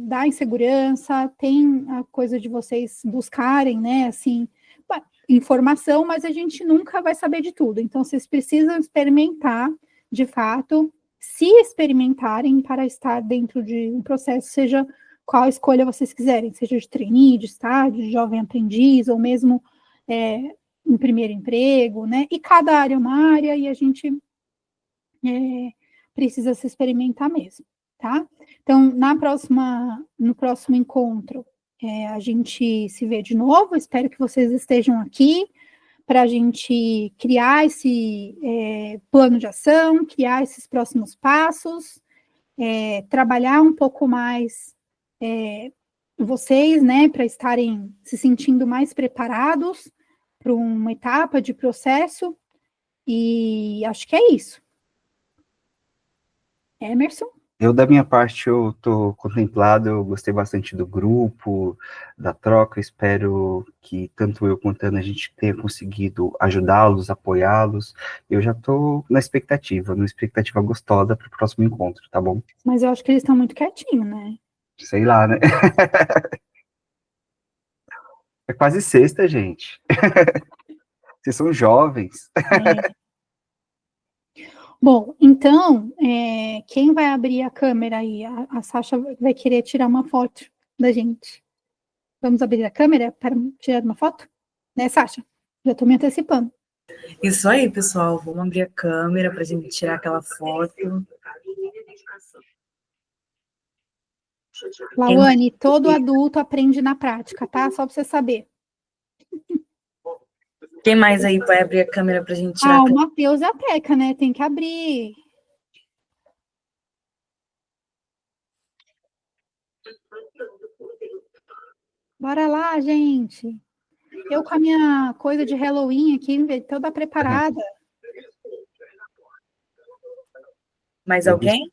dá insegurança, tem a coisa de vocês buscarem, né, assim, informação, mas a gente nunca vai saber de tudo. Então, vocês precisam experimentar, de fato, se experimentarem para estar dentro de um processo, seja qual escolha vocês quiserem, seja de trainee, de estágio, de jovem aprendiz, ou mesmo um primeiro emprego, né? E cada área é uma área, e a gente precisa se experimentar mesmo, tá? Então, no próximo encontro, a gente se vê de novo. Espero que vocês estejam aqui para a gente criar esse plano de ação, criar esses próximos passos, trabalhar um pouco mais vocês, né, para estarem se sentindo mais preparados para uma etapa de processo, e acho que é isso. Emerson? Eu, da minha parte, eu estou contemplado, eu gostei bastante do grupo, da troca, espero que tanto eu quanto a Ana, a gente tenha conseguido ajudá-los, apoiá-los. Eu já estou na expectativa, numa expectativa gostosa para o próximo encontro, tá bom? Mas eu acho que eles estão muito quietinhos, né? Sei lá, né? É quase sexta, gente. Vocês são jovens. Bom, então, quem vai abrir a câmera aí? A Sasha vai querer tirar uma foto da gente. Vamos abrir a câmera para tirar uma foto? Né, Sasha? Já estou me antecipando. Isso aí, pessoal. Vamos abrir a câmera para a gente tirar aquela foto. Lauane, todo adulto aprende na prática, tá? Só para você saber. Quem mais aí vai abrir a câmera para a gente tirar? O Matheus e a Teca, né? Tem que abrir. Bora lá, gente. Eu com a minha coisa de Halloween aqui, toda preparada. Mais alguém?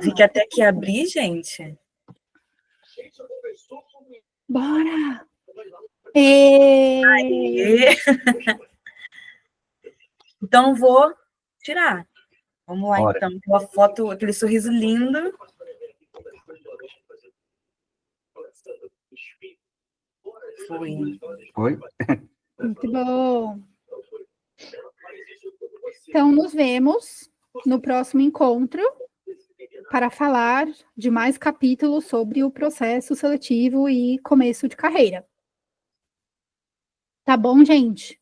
Fique até que abrir, gente. Bora! Então, vou tirar. Vamos lá, Bora. então. Uma foto, aquele sorriso lindo. Foi? Muito bom. Então, nos vemos no próximo encontro para falar de mais capítulos sobre o processo seletivo e começo de carreira. Tá bom, gente?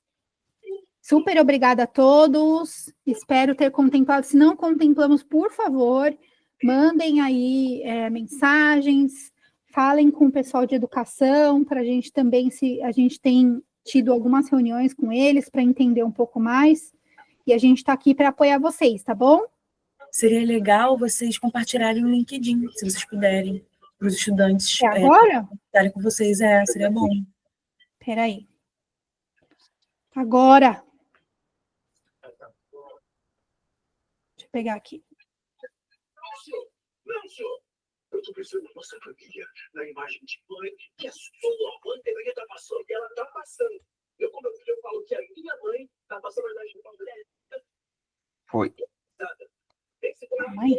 Super obrigada a todos. Espero ter contemplado. Se não contemplamos, por favor, mandem aí mensagens, falem com o pessoal de educação, para a gente também, se a gente tem tido algumas reuniões com eles para entender um pouco mais. E a gente está aqui para apoiar vocês, tá bom? Seria legal vocês compartilharem o LinkedIn, se vocês puderem, para os estudantes. Agora? Compartilharem com vocês, seria bom. Peraí. Agora. Deixa eu pegar aqui. Eu tô pensando na nossa família, na imagem de mãe que a sua mãe deveria estar passando, e ela está passando. Eu, como meu filho, eu falo que a minha mãe está passando a imagem de uma mulher. Foi. Mãe?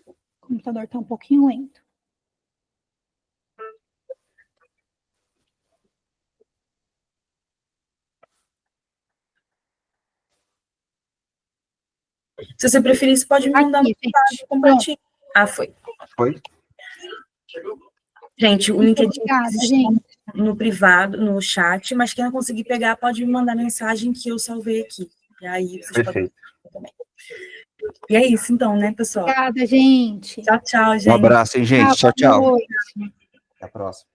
O computador está um pouquinho lento. Se você preferir, você pode me mandar Aqui, mensagem, compartilhar. Foi. Foi? Gente, o LinkedIn gente. No privado, no chat, mas quem não conseguir pegar, pode me mandar mensagem que eu salvei aqui. E aí vocês podem também. E é isso, então, né, pessoal? Obrigada, gente. Tchau, tchau, gente. Um abraço, hein, gente. Tchau, tchau. Até a próxima.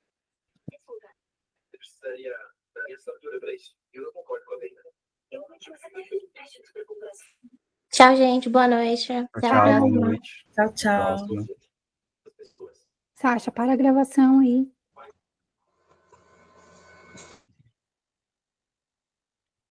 Tchau, gente. Boa noite. Até a Tchau, boa próxima. noite. Tchau, tchau. Próxima. Sasha, para a gravação aí.